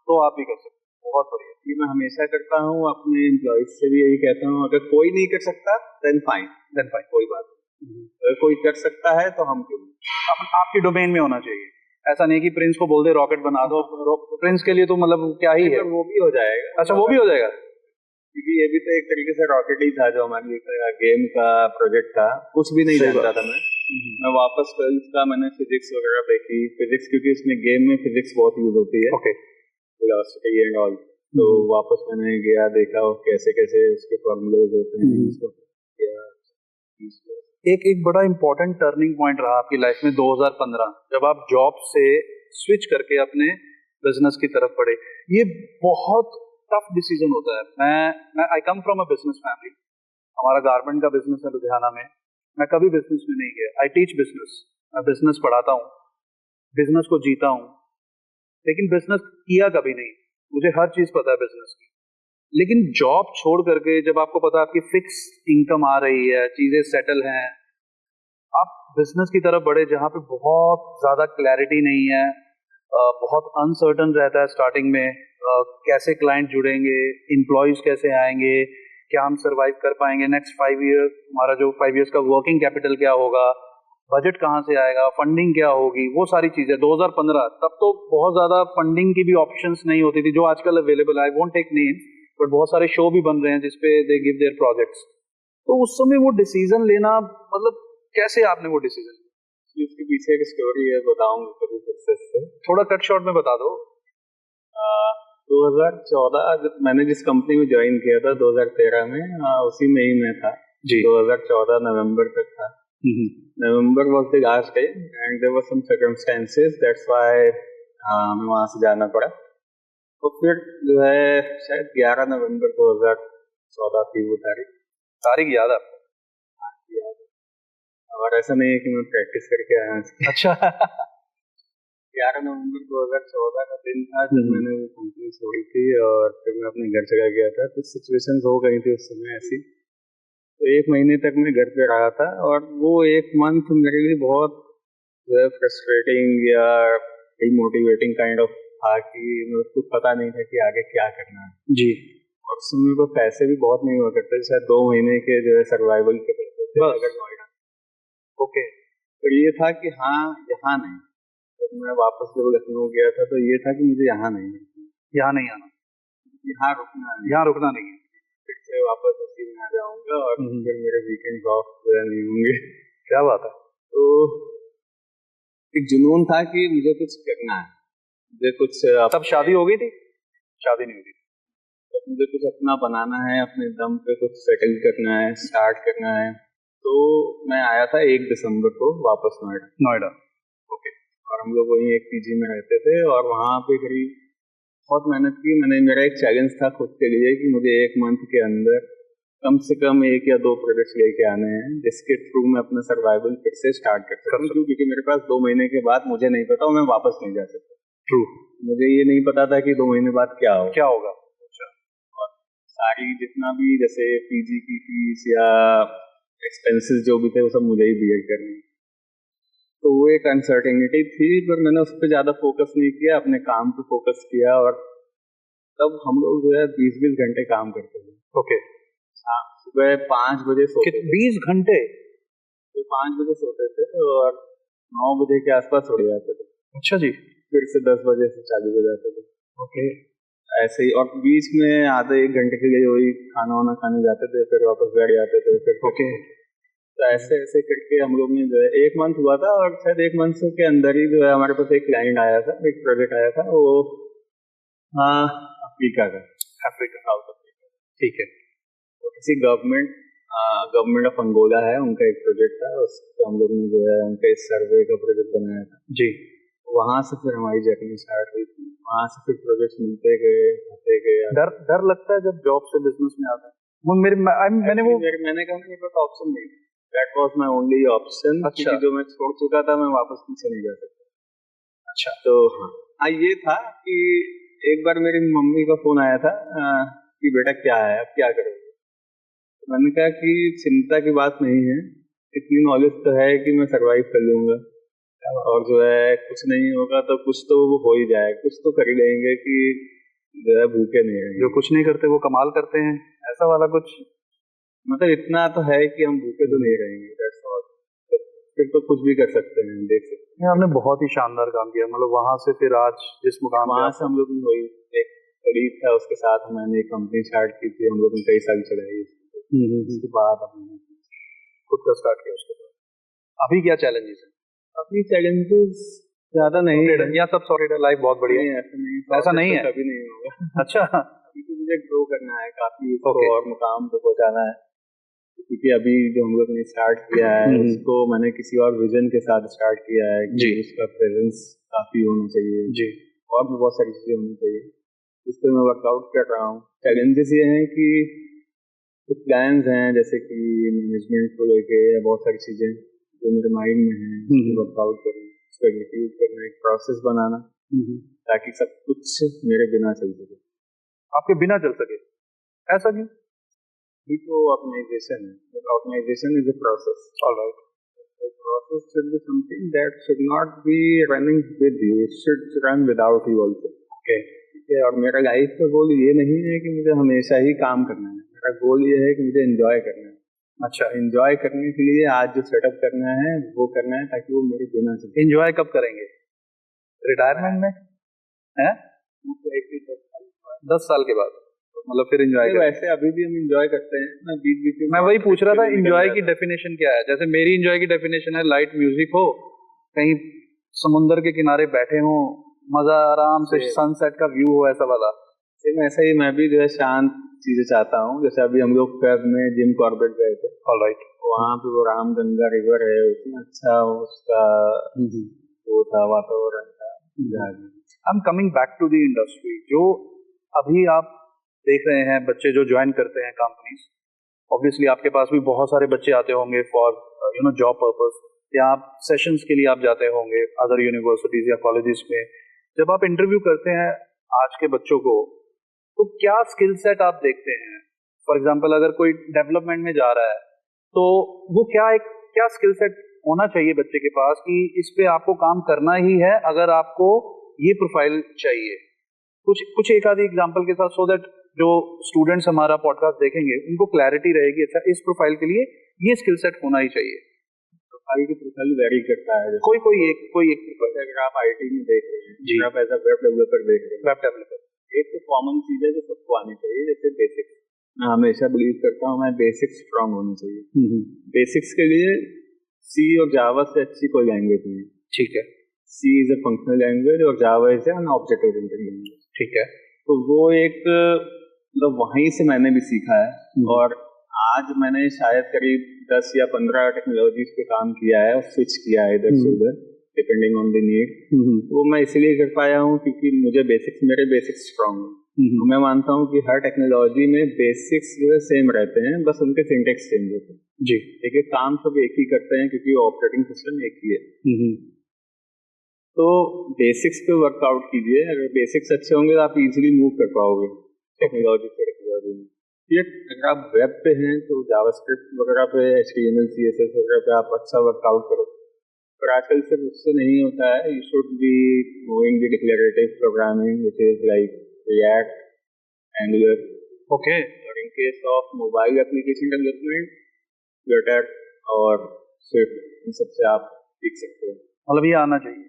तो आप भी कर सकते हैं। बहुत बढ़िया। ये मैं हमेशा करता हूँ, अपने एम्प्लॉइज से भी यही कहता हूँ, अगर कोई नहीं कर सकता देन फाइन, कोई बात नहीं। अगर कोई कर सकता है तो हम क्यों? आपकी डोमेन में होना चाहिए। ऐसा नहीं कि प्रिंस को बोल दे रॉकेट बना दो, प्रिंस के लिए तो मतलब क्या ही है, वो भी हो जाएगा। अच्छा, वो भी हो जाएगा, क्योंकि ये भी तो एक तरीके से रॉकेट ही था जो हमारे गेम का प्रोजेक्ट था। कुछ भी नहीं जानता था मैं वापस 12th का मैंने फिजिक्स वगैरह देखी, फिजिक्स क्योंकि इसमें गेम में फिजिक्स बहुत यूज होती है। ओके। Velocity and all. तो वापस मैंने गया, देखा कैसे कैसे उसके फॉर्मूलेज होते हैं। एक बड़ा इंपॉर्टेंट टर्निंग पॉइंट रहा आपकी लाइफ में 2015, जब आप जॉब से स्विच करके अपने बिजनेस की तरफ बढ़े। ये बहुत टफ डिसीजन होता है। मैं I come from a business family. हमारा गारमेंट का बिजनेस है लुधियाना में। मैं कभी बिजनेस में नहीं गया। आई टीच बिजनेस, मैं बिजनेस पढ़ाता हूँ, बिजनेस को जीता हूँ, लेकिन बिजनेस किया कभी नहीं। मुझे हर चीज पता है बिजनेस की, लेकिन जॉब छोड़ करके जब आपको पता है आपकी फिक्स इनकम आ रही है, चीजें सेटल हैं, आप बिजनेस की तरफ बढ़े जहां पे बहुत ज्यादा क्लैरिटी नहीं है, बहुत अनसर्टन रहता है स्टार्टिंग में। कैसे क्लाइंट जुड़ेंगे, एम्प्लॉयज कैसे आएंगे, क्या हम सरवाइव कर पाएंगे नेक्स्ट 5 ईयर, हमारा जो 5 ईयर्स का वर्किंग कैपिटल क्या होगा, बजट कहाँ से आएगा, फंडिंग क्या होगी, वो सारी चीजें। 2015 तब तो बहुत ज्यादा फंडिंग की भी ऑप्शंस नहीं होती थी जो आजकल अवेलेबल है। I won't take names, but बहुत सारे शो भी बन रहे हैं जिसपे दे गिव देयर प्रोजेक्ट्स। तो उस समय वो डिसीजन लेना, मतलब कैसे आपने वो डिसीजन? इसके पीछे एक स्टोरी है, बताऊंगा कभी सक्सेस से। थोड़ा कट शॉर्ट में बता दो। 2014 जब मैंने जिस कंपनी में ज्वाइन किया था 2013 में, उसी में ही मैं था जी। 2014 नवंबर तक था। November was the last day and there were some circumstances, that's why हमें वहां से जाना पड़ा। तो फिर जो है शायद 11 नवंबर 2014 थी वो तारीख याद है आपको? और ऐसा नहीं है कि मैं प्रैक्टिस करके आया। अच्छा। 11 नवंबर 2014 का दिन था जब मैंने वो कंपनी छोड़ी थी और फिर मैं अपने घर चला गया था। कुछ सिचुएशंस हो गई थी उस समय ऐसी, तो 1 महीने तक मैं घर पे रहा था और वो 1 मंथ मेरे लिए बहुत जो है फ्रस्ट्रेटिंग या डिमोटिवेटिंग काइंड ऑफ था कि मुझे कुछ पता नहीं था कि आगे क्या करना है। जी। और उस समय को पैसे भी बहुत नहीं हुआ करते, शायद 2 महीने के जो है सर्वाइवल के पैसे थे अगर नोएडा। ओके। तो ये था कि हाँ यहाँ नहीं, जब मैं वापस जब लखनऊ गया था तो ये था कि मुझे यहाँ नहीं, यहाँ नहीं आना, यहाँ रुकना है, यहाँ रुकना नहीं है। फिर से वापस उसी में आ जाऊंगा और फिर मेरे वीकेंड ऑफ जो है नहीं होंगे। क्या बात है। तो एक जुनून था कि मुझे कुछ करना है, मुझे कुछ तब शादी हो गई थी? शादी नहीं हुई थी। मुझे कुछ अपना बनाना है, अपने दम पे कुछ सेटल करना है, स्टार्ट करना है। तो मैं आया था 1 दिसंबर को वापस नोएडा। ओके। और हम लोग वहीं एक पीजी में रहते थे और वहाँ पे करीब बहुत मेहनत की मैंने। मेरा एक चैलेंज था खुद के लिए कि मुझे 1 मंथ के अंदर कम से कम 1 या 2 प्रोजेक्ट्स लेके आने हैं जिसके थ्रू मैं अपना सर्वाइवल फिर से स्टार्ट कर सकूं, क्योंकि मेरे पास 2 महीने के बाद मुझे नहीं पता मैं वापस नहीं जा सकता। ट्रू। मुझे ये नहीं पता था कि 2 महीने बाद क्या होगा। अच्छा। और सारी जितना भी जैसे पीजी की फीस या एक्सपेंसेस जो भी थे वो सब मुझे ही बियर करनी, तो वो एक अनसर्टेनिटी थी। पर मैंने उस पर ज्यादा फोकस नहीं किया, अपने काम पे फोकस किया। और तब हम लोग जो है 20-20 घंटे काम करते थे। ओके। सुबह 5 बजे सोते थे। 20 घंटे? तो 5 बजे सोते थे और 9 बजे के आसपास उड़ जाते थे। अच्छा जी। फिर से 10 बजे से चालू हो जाते थे। ओके। ऐसे ही, और बीच में आधे 1 घंटे के लिए वही खाना वाना खाने जाते थे, फिर वापस बैठ जाते थे फिर। ओके। तो ऐसे ऐसे करके हम लोग ने जो है 1 मंथ हुआ था और शायद 1 मंथ के अंदर ही जो है हमारे पास एक क्लाइंट आया था, एक प्रोजेक्ट आया था, वो अफ्रीका का, अफ्रीका, साउथ अफ्रीका। ठीक है। तो किसी गवर्नमेंट ऑफ अंगोला है, उनका एक प्रोजेक्ट था, उसको हम लोग ने जो है उनका इस सर्वे का प्रोजेक्ट बनाया था जी। वहां से फिर हमारी जर्नी स्टार्ट हुई थी, वहां से फिर प्रोजेक्ट मिलते गए, आते गए। डर लगता है जब जॉब से बिजनेस में आता है? वो मैंने कहा मेरे पास ऑप्शन नहीं, that was my only option. अच्छा। जो मैं छोड़ चुका था मैं वापस पीछे नहीं जा सकता। अच्छा। तो हाँ ये था कि एक बार मेरी मम्मी का फोन आया था कि बेटा क्या है, अब क्या करोगे। तो मैंने कहा कि चिंता की बात नहीं है, इतनी नॉलेज तो है कि मैं सरवाइव कर लूंगा, और जो है कुछ नहीं होगा तो कुछ तो वो हो ही जाए, कुछ तो कर ही लेंगे कि जो है भूखे नहीं रहेंगे। जो कुछ नहीं करते वो कमाल करते हैं, ऐसा वाला कुछ। मतलब इतना तो है कि हम भूखे तो नहीं रहेंगे, फिर तो कुछ भी कर सकते हैं, देख सकते हैं। आपने बहुत ही शानदार काम किया, मतलब वहां से फिर आज जिस मुकाम वहां से हम लोग वही एक करीब था, उसके साथ मैंने एक कंपनी स्टार्ट की थी, हम लोग ने कई साल चलाई। उसके बाद हमने खुद का स्टार्ट किया। उसके बाद अभी क्या चैलेंजेस हैं? अभी चैलेंजेस ज्यादा नहीं है, या सब सॉर्टेड है, लाइफ बहुत बढ़िया है? ऐसा नहीं है, कभी नहीं होगा। अच्छा। अभी तो मुझे ग्रो करना है काफी, और मुकाम पे पहुंचाना है, क्योंकि अभी जो हम लोग ने स्टार्ट किया है उसको मैंने किसी और विजन के साथ स्टार्ट किया है कि उसका प्रेजेंस काफी होना चाहिए जी, और भी बहुत सारी चीजें होनी चाहिए, इस पर मैं वर्कआउट कर रहा हूँ। चैलेंजेस ये हैं कि कुछ प्लान्स हैं, जैसे कि मैनेजमेंट को लेके या बहुत सारी चीजें जो मेरे माइंड में हैं, वर्कआउट करना, उसको एग्जीक्यूट करना, एक प्रोसेस बनाना ताकि सब कुछ मेरे बिना चल सके। आपके बिना चल सके? ऐसा क्यों? ये तो ऑर्गेनाइजेशन है, organization is a process. Alright. The process should be something that should not be running with you, it should run without you also. Okay. ठीक है, और मेरा लाइफ का गोल ये नहीं है कि मुझे हमेशा ही काम करना है, मेरा गोल ये है कि मुझे एंजॉय करना है। अच्छा, एंजॉय करने के लिए आज जो सेटअप करना है वो करना है ताकि वो मेरे बिना चले। एंजॉय कब करेंगे? रिटायरमेंट में है? 10 साल के बाद मतलब फिर एंजॉय। वैसे अभी भी हम एंजॉय करते हैं ना, बीच मैं वही पूछ रहा था, एंजॉय की डेफिनेशन क्या है? जैसे मेरी एंजॉय की डेफिनेशन है लाइट म्यूजिक हो, कहीं समुंदर के किनारे बैठे हो, मजा आराम से सनसेट का व्यू हो, ऐसा वाला। सेम ऐसा ही मैं भी जो है शांत चीजें चाहता हूँ। जैसे अभी हम लोग फेब में जिम कॉर्बेट गए थे, ऑलराइट, वहाँ पे वो रामगंगा रिवर है, इतना अच्छा उसका वो था, वातावरण था। I am coming back to the industry. जो अभी आप देख रहे हैं बच्चे जो ज्वाइन करते हैं कंपनीज, ऑब्वियसली आपके पास भी बहुत सारे बच्चे आते होंगे फॉर जॉब पर्पस, या आप सेशंस के लिए आप जाते होंगे अदर यूनिवर्सिटीज या कॉलेजेस में, जब आप इंटरव्यू करते हैं आज के बच्चों को, तो क्या स्किल सेट आप देखते हैं? फॉर एग्जांपल अगर कोई डेवलपमेंट में जा रहा है तो वो क्या स्किल सेट होना चाहिए बच्चे के पास कि इस पे आपको काम करना ही है अगर आपको ये प्रोफाइल चाहिए? कुछ एक आधी एग्जांपल के साथ, सो दैट जो स्टूडेंट्स हमारा पॉडकास्ट देखेंगे उनको क्लैरिटी रहेगी, अच्छा इस प्रोफाइल के लिए ये स्किल सेट होना ही चाहिए। प्रोफाइल की प्रोफाइल वेरी करता है। कोई एक प्रोफाइल। अगर आप आईटी में देख रहे हैं, जी, आप एज अ वेब डेवलपर देख रहे हैं, वेब डेवलपर, एक तो कॉमन चीज है जो सबको आनी चाहिए, जैसे बेसिक्स। मैं हमेशा बिलीव करता हूँ मैं बेसिक्स स्ट्रांग होनी चाहिए। बेसिक्स के लिए सी और जावा से अच्छी कोई लैंग्वेज नहीं। ठीक है। सी इज अ फंक्शनल लैंग्वेज और Java is an object oriented language. ठीक है। तो वो एक मतलब वहीं से मैंने भी सीखा है, और आज मैंने शायद करीब 10 या 15 टेक्नोलॉजीज पे काम किया है और स्विच किया है इधर से उधर डिपेंडिंग ऑन द नीड। वो मैं इसलिए कर पाया हूँ क्योंकि मेरे बेसिक्स स्ट्रांग हैं। तो मैं मानता हूँ कि हर टेक्नोलॉजी में बेसिक्स जो है सेम रहते हैं, बस उनके सिंटेक्स चेंज होते हैं। जी। देखिए काम सब एक ही करते हैं क्योंकि ऑपरेटिंग सिस्टम एक ही है। तो बेसिक्स पे वर्कआउट कीजिए। अगर बेसिक्स अच्छे होंगे तो आप इजीली मूव कर पाओगे टेक्नोलॉजी से टेक्नोलॉजी में। ये अगर आप वेब पे हैं तो जावास्क्रिप्ट वगैरह पे, HTML CSS वगैरह पे आप अच्छा वर्कआउट करो। पर आजकल सिर्फ उससे नहीं होता है, you should be moving the declarative programming which is like React, Angular. Okay. और in case of mobile application development, Flutter और स्विफ्ट, इन सबसे आप सीख सकते हो। मतलब ये आना चाहिए,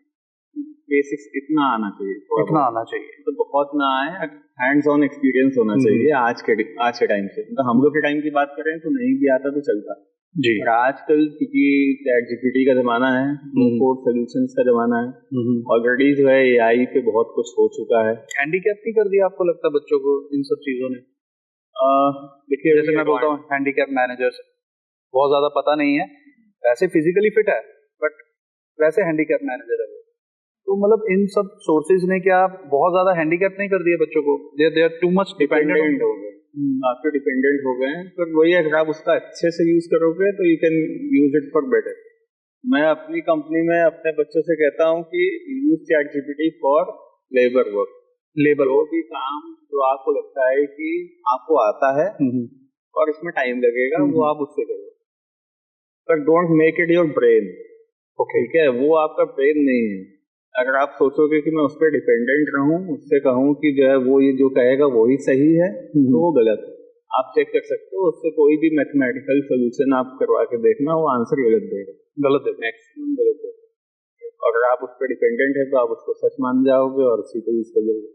बेसिक्स इतना आना चाहिए, इतना आना चाहिए, तो बहुत ना आए, हैंड्स ऑन एक्सपीरियंस होना चाहिए आज के टाइम से। तो हम लोग के टाइम की बात करें तो नहीं भी आता तो चलता जी। और आजकल क्योंकि चैट GPT का जमाना है, कोड सॉल्यूशंस का जमाना है, ऑलरेडी जो है AI पे बहुत कुछ हो चुका है। हैंडीकैप नहीं कर दिया आपको लगता बच्चों को इन सब चीजों ने? देखिए जैसे मैं बोलता हूँ हैंडीकैप मैनेजर्स बहुत ज्यादा पता नहीं है, वैसे फिजिकली फिट है बट वैसे हैंडीकैप मैनेजर है वो। तो मतलब इन सब सोर्सेज ने क्या बहुत ज्यादा हैंडीकैप नहीं कर दिया बच्चों को? They are too much dependent हो गए, काफी डिपेंडेंट हो गए हैं। पर वही अगर आप उसका अच्छे से यूज करोगे तो you can use it for better. मैं अपनी कंपनी में अपने बच्चों से कहता हूँ कि use chat GPT for labour work. वो भी काम जो आपको लगता है कि आपको आता है और इसमें टाइम लगेगा, वो आप उससे करो, पर don't make it your brain. ठीक है, वो आपका ब्रेन नहीं है। अगर आप सोचोगे कि मैं उस पर डिपेंडेंट रहूं, उससे कहूं कि जो है वो ये जो कहेगा वो ही सही है, तो वो गलत है। आप चेक कर सकते हो, उससे कोई भी मैथमेटिकल सोल्यूशन आप करवा के देखना, वो आंसर गलत देगा, गलत है, मैक्सिमम गलत है। अगर आप उस पर डिपेंडेंट है तो आप उसको सच मान जाओगे और उसी को यूज कर लोगे।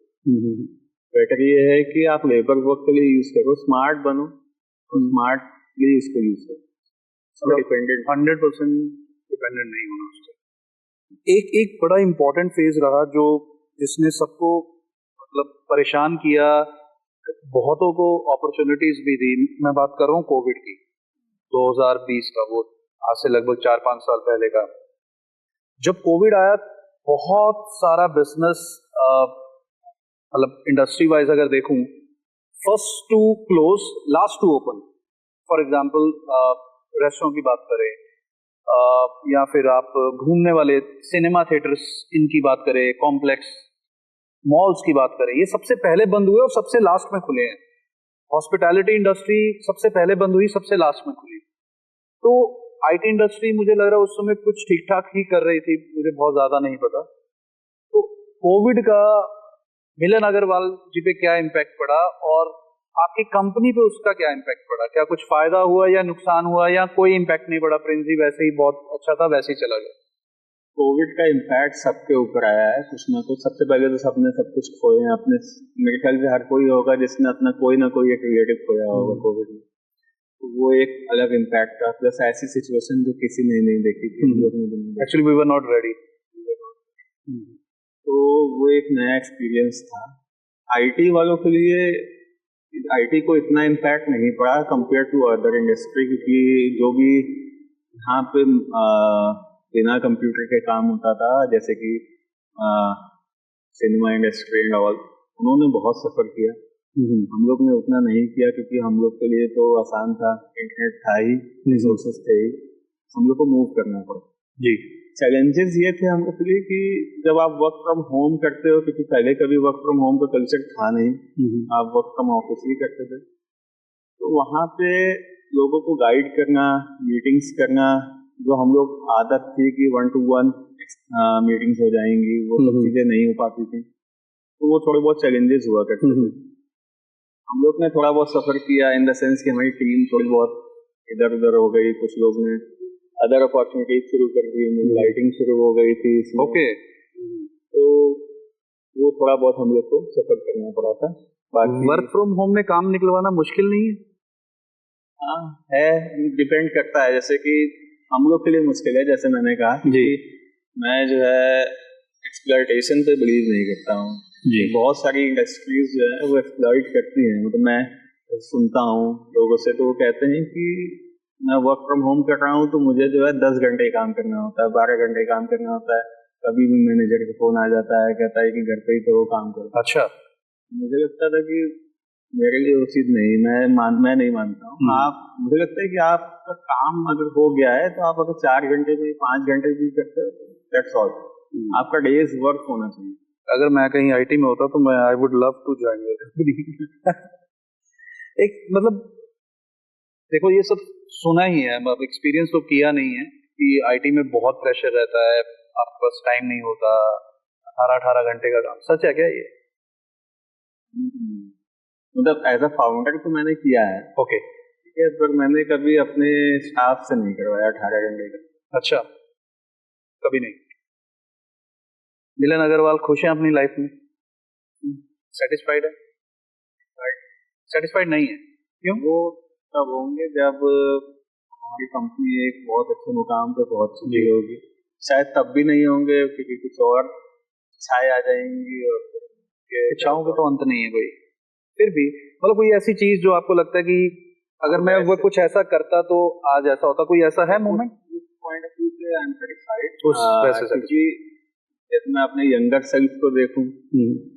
बेटर ये है कि आप लेबर वर्क के लिए यूज करो, स्मार्ट बनो और स्मार्टली इसको यूज करो। डिपेंडेंट 100% डिपेंडेंट नहीं होना उससे। एक बड़ा इंपॉर्टेंट फेज रहा जो जिसने सबको मतलब परेशान किया, बहुतों को अपॉर्चुनिटीज भी दी। मैं बात कर रहा हूँ कोविड की, 2020 का, वो आज से लगभग 4-5 साल पहले का। जब कोविड आया बहुत सारा बिजनेस, मतलब इंडस्ट्री वाइज अगर देखूं, first to close last to open. For example restaurant की बात करें, या फिर आप घूमने वाले सिनेमा थिएटर्स इनकी बात करें, कॉम्प्लेक्स मॉल्स की बात करें, ये सबसे पहले बंद हुए और सबसे लास्ट में खुले हैं। हॉस्पिटैलिटी इंडस्ट्री सबसे पहले बंद हुई, सबसे लास्ट में खुली। तो आईटी इंडस्ट्री मुझे लग रहा है उस समय कुछ ठीक ठाक ही कर रही थी, मुझे बहुत ज्यादा नहीं पता। तो कोविड का मिलन अग्रवाल जी पे क्या इम्पैक्ट पड़ा और आपकी कंपनी पे उसका क्या इम्पैक्ट पड़ा? क्या कुछ फायदा हुआ या नुकसान हुआ या कोई इम्पैक्ट नहीं पड़ा? प्रिंस जी वैसे ही बहुत अच्छा था, वैसे ही चला गया। कोविड का इम्पैक्ट सबके ऊपर आया है कुछ ना कुछ। सबसे पहले तो सबने सब कुछ खोए हैं अपने, मेरे ख्याल से हर कोई होगा जिसने अपना कोई ना कोई एक रिलेटिव खोया होगा कोविड में। तो वो एक अलग इम्पैक्ट था, प्लस ऐसी सिचुएशन जो किसी ने नहीं देखी थी। Actually we were not ready. तो वो एक नया एक्सपीरियंस था आईटी वालों के लिए। आईटी को इतना इम्पैक्ट नहीं पड़ा कंपेयर टू अदर इंडस्ट्री, क्योंकि जो भी यहाँ पे बिना कंप्यूटर के काम होता था, जैसे कि सिनेमा इंडस्ट्री एंड ऑल, उन्होंने बहुत सफर किया। हम लोग ने उतना नहीं किया क्योंकि हम लोग के लिए तो आसान था, इंटरनेट था ही, रिसोर्सेज थे ही, हम लोग को मूव करना पड़ा। जी चैलेंजेस ये थे हम लोग के लिए कि जब आप वर्क फ्रॉम होम करते हो, क्योंकि पहले कभी वर्क फ्रॉम होम का कल्चर था नहीं, आप वर्क फ्रॉम ऑफिस ही करते थे, तो वहाँ पे लोगों को गाइड करना, मीटिंग्स करना, जो हम लोग आदत थी कि 1-to-1 मीटिंग्स हो जाएंगी, वो सब चीजें नहीं हो पाती थी, तो वो थोड़े बहुत चैलेंजेस हुआ करते थे। हम लोग ने थोड़ा बहुत सफर किया इन द सेंस कि हमारी टीम थोड़ी बहुत इधर उधर हो गई, कुछ लोग ने अदर अपॉर्चुनिटीज शुरू कर दी, लाइटिंग शुरू हो गई थी इसमें। ओके तो वो थोड़ा बहुत हम लोग को सफर करना पड़ा था। बाकी वर्क फ्रॉम होम में काम निकलवाना मुश्किल नहीं है? हाँ है, डिपेंड करता है। जैसे कि हम लोग के लिए मुश्किल है, जैसे मैंने कहा जी। कि मैं जो है एक्सप्लॉयटेशन पे बिलीव नहीं करता हूँ जी। बहुत सारी इंडस्ट्रीज जो है वो एक्सप्लॉइट करती हैं। मतलब मैं सुनता हूँ लोगों से, तो वो कहते हैं कि मैं वर्क फ्रॉम होम कर रहा हूँ तो मुझे जो है 10 घंटे काम करना होता है, 12 घंटे काम करना होता है, कभी भी मैनेजर का फोन आ जाता है, कहता है कि घर पे ही तो वो काम करो। अच्छा। मुझे लगता था कि मेरे लिए वो चीज नहीं, मैं नहीं मानता हूँ। आप, मुझे लगता है कि आपका काम अगर हो गया है तो आप अगर 4 घंटे में 5 घंटे भी करते हो, दैट्स ऑल। आपका डेज वर्क होना चाहिए। अगर मैं कहीं आईटी में होता तो मैं I would love to join your company. एक मतलब देखो ये सब सुना ही है, मतलब एक्सपीरियंस तो किया नहीं है कि आईटी में बहुत प्रेशर रहता है, आपके पास टाइम नहीं होता, 18 घंटे का काम। सच है क्या ये? मतलब एज अ फाउंडर तो मैंने किया है, ओके ठीक है, पर मैंने कभी अपने स्टाफ से नहीं करवाया 18 घंटे का। अच्छा, कभी नहीं। मिलन अग्रवाल खुश हैं अपनी लाइफ में? सेटिस्फाइड है? सेटिस्फाइड नहीं है, क्यों? वो तब होंगे जब हमारी कंपनी एक बहुत अच्छे मुकाम पे पहुंच चुकी होगी। शायद तब भी नहीं होंगे, क्योंकि कुछ और छाए आ जाएंगी और इच्छाओं का तो अंत नहीं है कोई। फिर भी मतलब कोई ऐसी चीज जो आपको लगता है कि अगर मैं वो कुछ ऐसा करता तो आज ऐसा होता, कोई ऐसा है मोमेंट? उस पॉइंट ऑफ व्यू से आई एम सेटिस्फाइड। उस वैसे क्योंकि जैसे मैं अपने यंगर सेल्फ को देखूं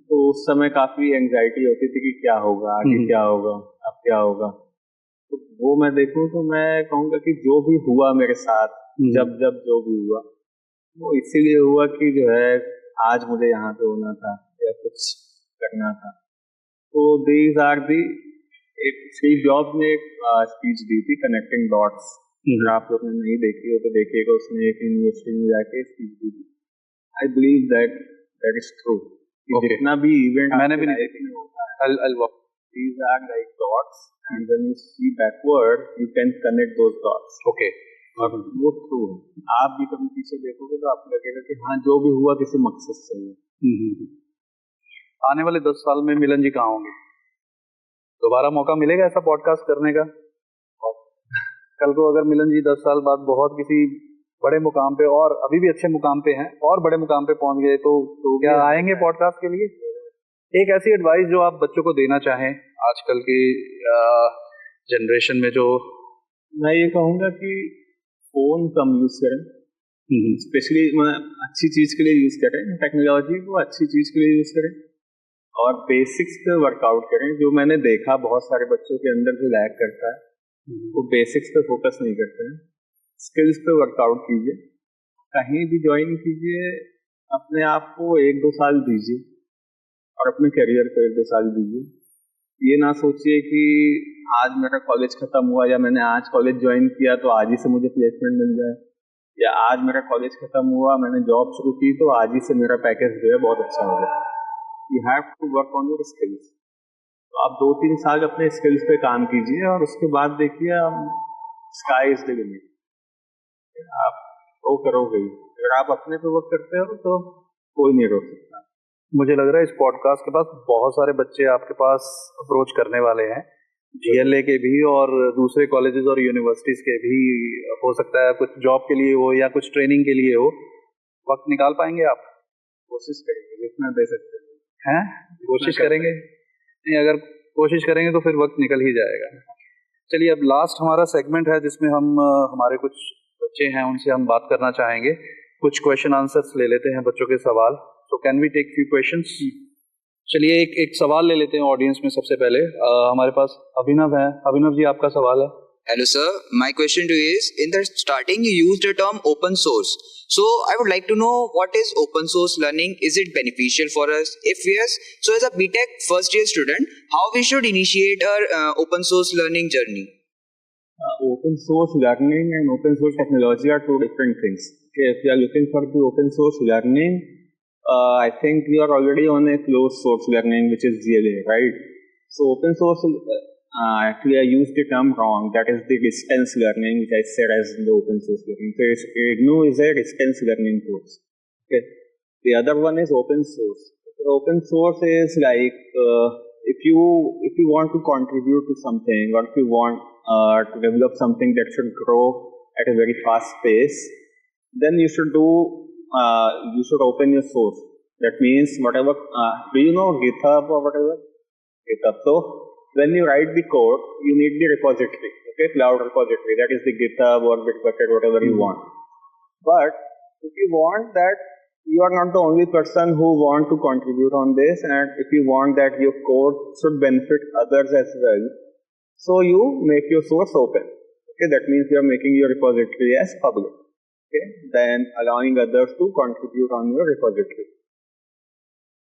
तो उस समय काफी एंजाइटी होती थी कि क्या होगा आगे, क्या होगा, अब क्या होगा। तो वो मैं देखूं तो मैं कहूंगा कि जो भी हुआ मेरे साथ, जब जब जो भी हुआ, वो इसीलिए हुआ कि जो है आज मुझे यहाँ पे होना था या कुछ करना था। तो दीज आर दी, एक स्टीव जॉब्स ने एक स्पीच दी थी, कनेक्टिंग डॉट्स। अगर आप लोग ने नहीं देखी हो तो देखिएगा, उसने एक यूनिवर्सिटी में जाके स्पीच दी थी। I believe that is true. जितना भी इवेंट मैंने भी नहीं देखी, these are like dots and when you see backward you can connect those dots. Okay, और वो ट्रू है। आप भी कभी पीछे देखोगे तो आपको लगेगा कि हाँ जो भी हुआ किसी मकसद से हुआ। आने वाले 10 साल में मिलन जी कहाँ होंगे? दोबारा मौका मिलेगा ऐसा पॉडकास्ट करने का? कल को अगर मिलन जी 10 साल बाद बहुत किसी बड़े मुकाम पे, और अभी भी अच्छे मुकाम पे हैं, और बड़े मुकाम पे पहुंच गए तो क्या आएंगे पॉडकास्ट के लिए? एक ऐसी एडवाइस जो आप बच्चों को देना चाहें आजकल की जनरेशन में। जो मैं ये कहूंगा कि फोन कम यूज करें, स्पेशली अच्छी चीज के लिए यूज करें, टेक्नोलॉजी को अच्छी चीज के लिए यूज करें, और बेसिक्स पे वर्कआउट करें। जो मैंने देखा बहुत सारे बच्चों के अंदर जो लैग करता है वो बेसिक्स पे फोकस नहीं करते हैं। स्किल्स पे वर्कआउट कीजिए, कहीं भी ज्वाइन कीजिए, अपने आप को 1-2 साल दीजिए और अपने करियर को 1-2 साल दीजिए। ये ना सोचिए कि आज मेरा कॉलेज खत्म हुआ या मैंने आज कॉलेज ज्वाइन किया तो आज ही से मुझे प्लेसमेंट मिल जाए, या आज मेरा कॉलेज खत्म हुआ मैंने जॉब शुरू की तो आज ही से मेरा पैकेज जो है बहुत अच्छा हो गया। You have to work on your skills. तो आप 2-3 साल अपने स्किल्स पे काम कीजिए और उसके बाद देखिए स्काई इज द लिमिट। आप वो करोगे, अगर आप अपने पे वर्क करते हो तो कोई नहीं रोक सकता। मुझे लग रहा है इस पॉडकास्ट के पास बहुत सारे बच्चे आपके पास अप्रोच करने वाले हैं, जीएलए के भी और दूसरे कॉलेजेस और यूनिवर्सिटीज के भी। हो सकता है कुछ जॉब के लिए हो या कुछ ट्रेनिंग के लिए हो। वक्त निकाल पाएंगे आप? कोशिश करेंगे जितना दे सकते हैं। कोशिश करेंगे, नहीं अगर कोशिश करेंगे तो फिर वक्त निकल ही जाएगा। चलिए अब लास्ट हमारा सेगमेंट है जिसमें हम हमारे कुछ बच्चे हैं उनसे हम बात करना चाहेंगे, कुछ क्वेश्चन आंसर्स ले लेते हैं बच्चों के सवाल। So can we take few questions? चलिए एक सवाल ले लेते हैं ऑडियंस में। सबसे पहले हमारे पास अभिनव है। अभिनव जी आपका सवाल है। Hello, sir. My question to you is, in the starting, you used the term open source. So, I would like to know, what is open source learning? Is it beneficial for us? If yes, so as a BTech first year student, how we should initiate our open source learning journey? Open source learning and open source technology are two different things. Okay, if you are looking for the open source learning, I think you are already on a closed source learning, which is GLA, right? So open source, actually I used the term wrong. That is the distance learning, which I said as the open source learning. So GNU is a distance learning course. Okay, the other one is open source. Open source is like if you want to contribute to something, or if you want to develop something that should grow at a very fast pace, then you should open your source. That means whatever, do you know GitHub or whatever? GitHub. So when you write the code, you need the repository, okay, cloud repository. That is the GitHub or Bitbucket, whatever you want. But if you want that, you are not the only person who want to contribute on this, and if you want that your code should benefit others as well, so you make your source open. Okay, that means you are making your repository as public. Okay, then allowing others to contribute on your repository.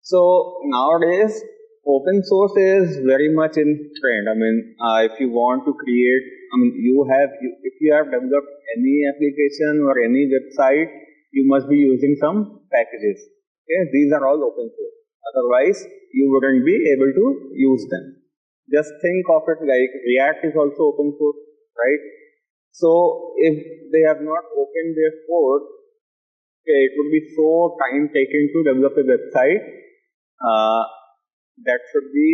So nowadays, open source is very much in trend. I mean, if you want to create, if you have developed any application or any website, you must be using some packages. Okay, these are all open source. Otherwise, you wouldn't be able to use them. Just think of it like React is also open source, right? So if they have not opened their code, okay, it would be so time taking to develop a website that should be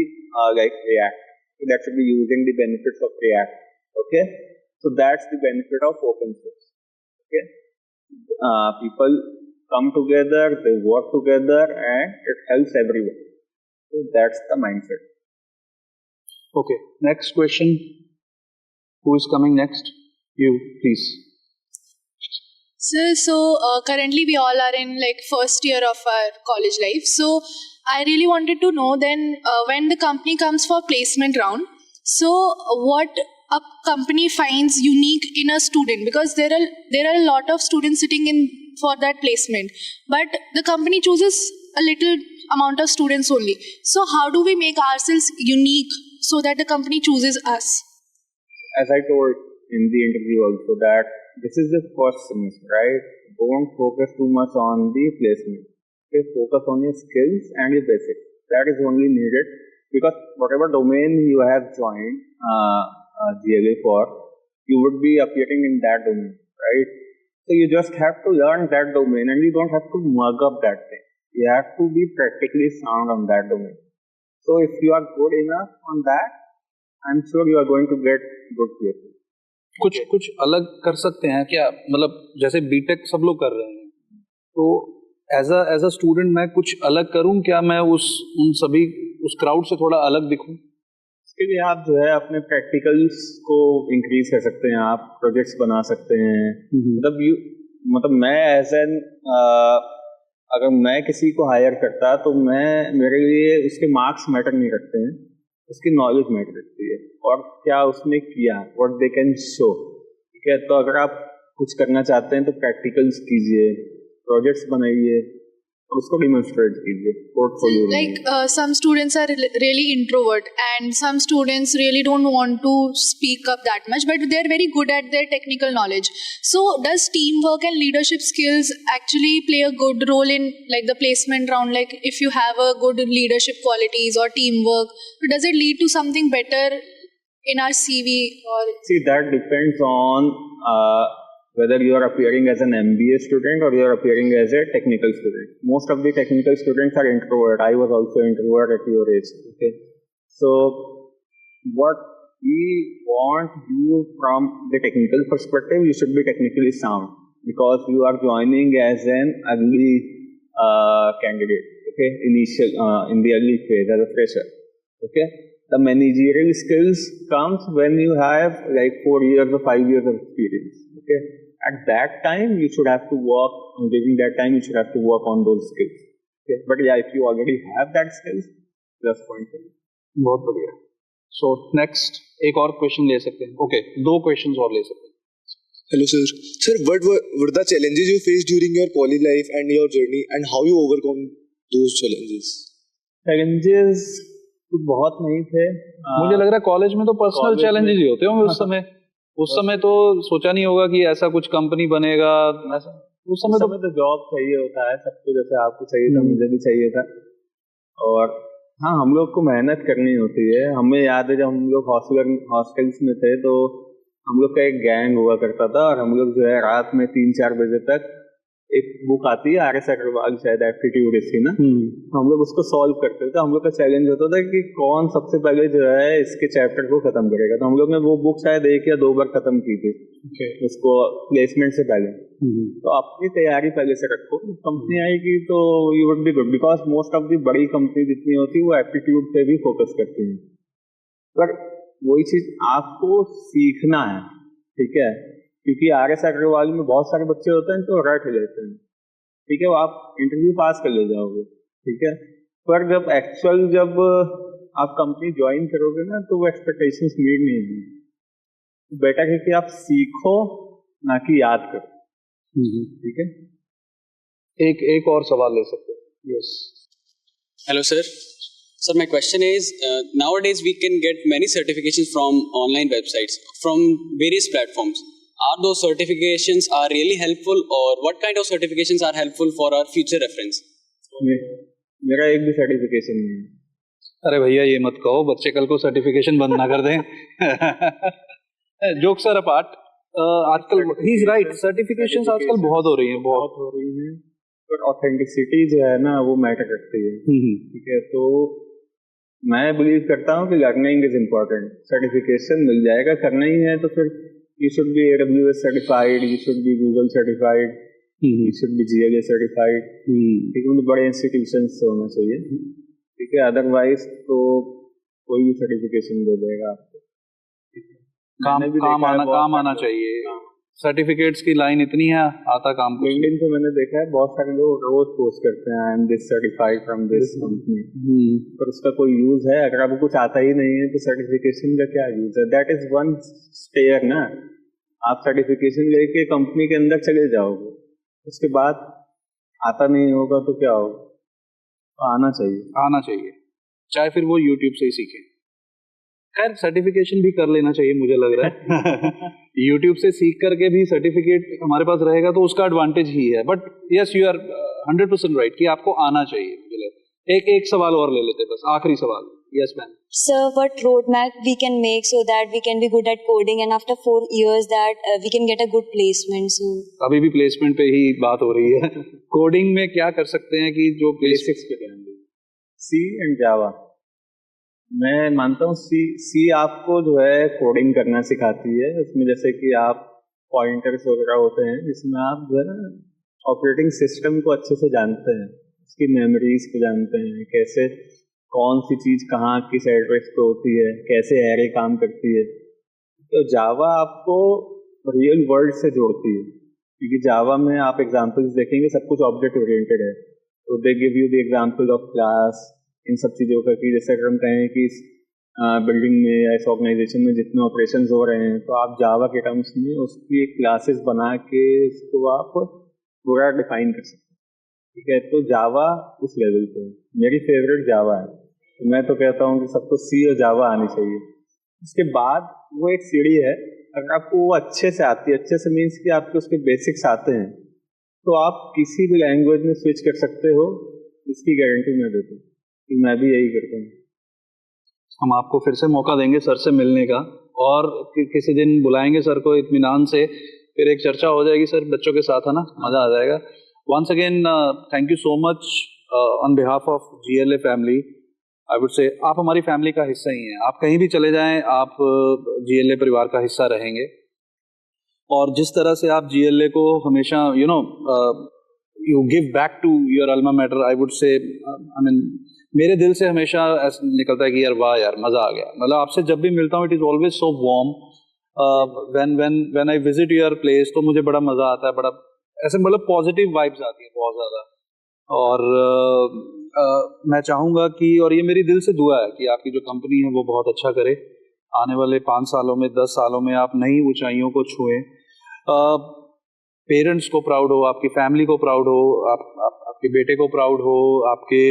like React. That should be using the benefits of React. Okay, so that's the benefit of open source. Okay, people come together, they work together, and it helps everyone. So that's the mindset. Okay, next question. Who is coming next? You, please. Sir, so currently we all are in like first year of our college life. So I really wanted to know then when the company comes for placement round, so what a company finds unique in a student, because there are a lot of students sitting in for that placement, but the company chooses a little amount of students only. So how do we make ourselves unique so that the company chooses us? As I told in the interview also, that this is the first semester, right? Don't focus too much on the placement. Okay, focus on your skills and your basics. That is only needed, because whatever domain you have joined GLA for, you would be appearing in that domain, right? So you just have to learn that domain, and you don't have to mug up that thing. You have to be practically sound on that domain. So if you are good enough on that, I'm sure you are going to get good placement. कुछ अलग कर सकते हैं क्या? मतलब जैसे BTech सब लोग कर रहे हैं, तो एज अ स्टूडेंट मैं कुछ अलग करूं क्या? मैं उस क्राउड से थोड़ा अलग दिखूं? इसके लिए आप जो है अपने प्रैक्टिकल्स को इंक्रीज कर सकते हैं, आप प्रोजेक्ट्स बना सकते हैं. मतलब मैं एज एन अगर मैं किसी को हायर करता तो मेरे लिए उसके मार्क्स मैटर नहीं करते हैं, उसकी नॉलेज मैटर करती है और क्या उसने किया, व्हाट दे कैन शो. ठीक है, तो अगर आप कुछ करना चाहते हैं तो प्रैक्टिकल्स कीजिए, प्रोजेक्ट्स बनाइए और उसको डिमोन्स्ट्रेट कीजिए portfolio. Like some students are really introvert and some students really don't want to speak up that much, but they're very good at their technical knowledge. So does teamwork and leadership skills actually play a good role in like the placement round? Like if you have a good leadership qualities or teamwork, does it lead to something better in our CV? Or see, that depends on whether you are appearing as an MBA student or you are appearing as a technical student. Most of the technical students are introvert. I was also introvert at your age. Okay, so what we want you from the technical perspective, you should be technically sound, because you are joining as an early candidate. Okay, in the early phase as a fresher. Okay, the managerial skills comes when you have like 4 years or 5 years of experience. Okay, at that time you should have to work, during that time you should have to work on those skills. Okay, but yeah, if you already have that skills, plus point for you. बहुत बढ़िया. So next एक और question ले सकते हैं. Okay, 2 questions और ले सकते हैं. Hello sir. Sir, what were the challenges you faced during your college life and your journey, and how you overcome those challenges? Challenges बहुत नहीं थे. मुझे लग रहा है कॉलेज में तो पर्सनल college चैलेंजेस में- ही होते होंगे उस समय. उस समय तो सोचा नहीं होगा कि ऐसा कुछ कंपनी बनेगा. ऐसा उस समय तो जॉब चाहिए होता है सबको, जैसे आपको चाहिए था, मुझे भी चाहिए था. और हाँ, हम लोग को मेहनत करनी होती है. हमें याद है जब हम लोग हॉस्टल्स में थे तो हम लोग का एक गैंग हुआ करता था, और हम लोग जो है रात में 3-4 बजे तक एक बुक आती है RS अग्रवाल, शायद एप्टीट्यूड इसकी ना, हम लोग उसको सॉल्व करते थे. हम लोग का चैलेंज होता था कि कौन सबसे पहले जो है इसके चैप्टर को खत्म करेगा. तो हम लोग ने वो बुक शायद 1 या 2 बार खत्म की थी उसको प्लेसमेंट से पहले. तो अपनी तैयारी पहले से रखो. कंपनी आएगी तो you would be good, because most of the बड़ी कंपनी जितनी होती है वो एप्टीट्यूड पे भी फोकस करती है. पर वही चीज आपको सीखना है, ठीक है, क्योंकि RS अग्रवाल में बहुत सारे बच्चे होते हैं तो रट लेते हैं, ठीक है, वो आप इंटरव्यू पास कर ले जाओगे, ठीक है, पर जब आप कंपनी ज्वाइन करोगे ना तो वो एक्सपेक्टेशंस मीट नहीं होंगी. बेटर है कि आप सीखो ना कि याद करो. ठीक है. एक और सवाल ले सकते हैं. Yes. Hello, sir. Sir, my question is, nowadays we can get many certifications from online websites, from various platforms. Are those certifications are really helpful, or what kind of certifications are helpful for our future reference? मेरा एक भी certification नहीं है. अरे भैया ये मत कहो, बच्चे कल को सर्टिफिकेशन बंद ना कर दें. जोक्स आर अपार्ट, आजकल ही इज राइट, सर्टिफिकेशंस आजकल बहुत हो रही हैं, बहुत हो रही हैं, पर ऑथेंटिसिटी जो है ना वो मैटर करती है. ठीक है, तो मैं बिलीव करता हूँ कि लर्निंग इज इम्पोर्टेंट. सर्टिफिकेशन मिल जाएगा, करना ही है तो फिर you should B AWS certified, you should B Google certified, you should B GLA certified. ठीक है, बड़े इंस्टीट्यूशन से होना चाहिए. ठीक है, अदरवाइज तो कोई भी सर्टिफिकेशन दे देगा आपको. काम आना चाहिए. सर्टिफिकेट्स की लाइन इतनी है, आता काम. लिंक्डइन पे मैंने देखा है बहुत सारे लोग रोज पोस्ट करते हैं I am this certified from this company, पर उसका कोई यूज है? अगर आपको कुछ आता ही नहीं है तो सर्टिफिकेशन का क्या यूज है? दैट इज वन स्टेयर ना. आप सर्टिफिकेशन लेके कंपनी के अंदर चले जाओगे, उसके बाद आता नहीं होगा तो क्या होगा? आना चाहिए, चाहे फिर वो यूट्यूब से ही सीखे. खैर सर्टिफिकेशन भी कर लेना चाहिए मुझे लग रहा है. यूट्यूब से सीख करके भी सर्टिफिकेट हमारे पास रहेगा तो उसका एडवांटेज ही है. But yes, you are 100% right कि आपको आना चाहिए. मुझे लग एक सवाल और ले लेते, बस आखिरी सवाल. Yes ma'am. Sir, what roadmap we can make so that we can be good at coding and after 4 years that we can get a good placement? So अभी भी प्लेसमेंट पे ही बात हो रही है. कोडिंग में क्या कर सकते हैं कि जो बेसिक्स पे ध्यान दें. C एंड जावा. मैं मानता हूँ सी आपको जो है कोडिंग करना सिखाती है. उसमें जैसे कि आप पॉइंटर्स वगैरह होते हैं जिसमें आप जो है ना ऑपरेटिंग सिस्टम को अच्छे से जानते हैं, उसकी मेमोरीज को जानते हैं, कैसे कौन सी चीज़ कहाँ किस एड्रेस पे होती है, कैसे एरे काम करती है. तो जावा आपको रियल वर्ल्ड से जोड़ती है, क्योंकि जावा में आप एग्जाम्पल्स देखेंगे सब कुछ ऑब्जेक्ट ओरिएंटेड है. तो they give you the example of class, इन सब चीज़ों का, कि जैसे अगर हम कहें कि इस बिल्डिंग में या इस ऑर्गेनाइजेशन में जितने ऑपरेशंस हो रहे हैं तो आप जावा के टर्म्स में उसकी एक क्लासेस बना के इसको आप पूरा डिफाइन कर सकते हैं. ठीक है, तो जावा उस लेवल पे है. मेरी फेवरेट जावा है, तो मैं तो कहता हूँ कि सबको सी और जावा आनी चाहिए. उसके बाद वो एक सीढ़ी है, अगर आपको वो अच्छे से आती है, अच्छे से मीन्स कि आपके उसके बेसिक्स आते हैं, तो आप किसी भी लैंग्वेज में स्विच कर सकते हो. इसकी गारंटी मैं देता हूँ. मैं भी यही करता हूँ. हम आपको फिर से मौका देंगे सर से मिलने का, और किसी दिन बुलाएंगे सर को इत्मीनान से, फिर एक चर्चा हो जाएगी सर बच्चों के साथ, है ना, मजा आ जाएगा. Once again thank you so much on behalf of GLA family. I would say आप हमारी फैमिली का हिस्सा ही हैं. आप कहीं भी चले जाएं, आप GLA परिवार का हिस्सा रहेंगे. और जिस तरह से आप GLA को हमेशा you give back to your alma mater, I would say I mean मेरे दिल से हमेशा ऐसा निकलता है कि यार वाह यार मजा आ गया. मतलब आपसे जब भी मिलता हूँ it is always so warm. When I visit your place तो मुझे बड़ा मजा आता है, बड़ा ऐसे मतलब पॉजिटिव वाइब्स आती है बहुत ज्यादा. और मैं चाहूँगा कि, और ये मेरी दिल से दुआ है कि आपकी जो कंपनी है वो बहुत अच्छा करे, आने वाले 5 सालों में 10 सालों में आप नई ऊंचाइयों को छुएं, पेरेंट्स को प्राउड हो, आपकी फैमिली को प्राउड हो, आपके बेटे को प्राउड हो, आपके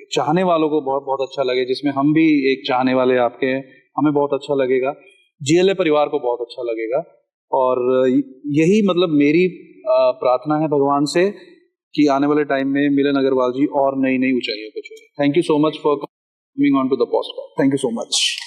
चाहने वालों को बहुत बहुत अच्छा लगे, जिसमें हम भी एक चाहने वाले आपके हैं, हमें बहुत अच्छा लगेगा, GLA परिवार को बहुत अच्छा लगेगा। और यही मतलब मेरी प्रार्थना है भगवान से कि आने वाले टाइम में मिलन अग्रवाल जी और नई नई ऊंचाइयों को छुए। Thank you so much for coming on to the podcast. Thank you so much.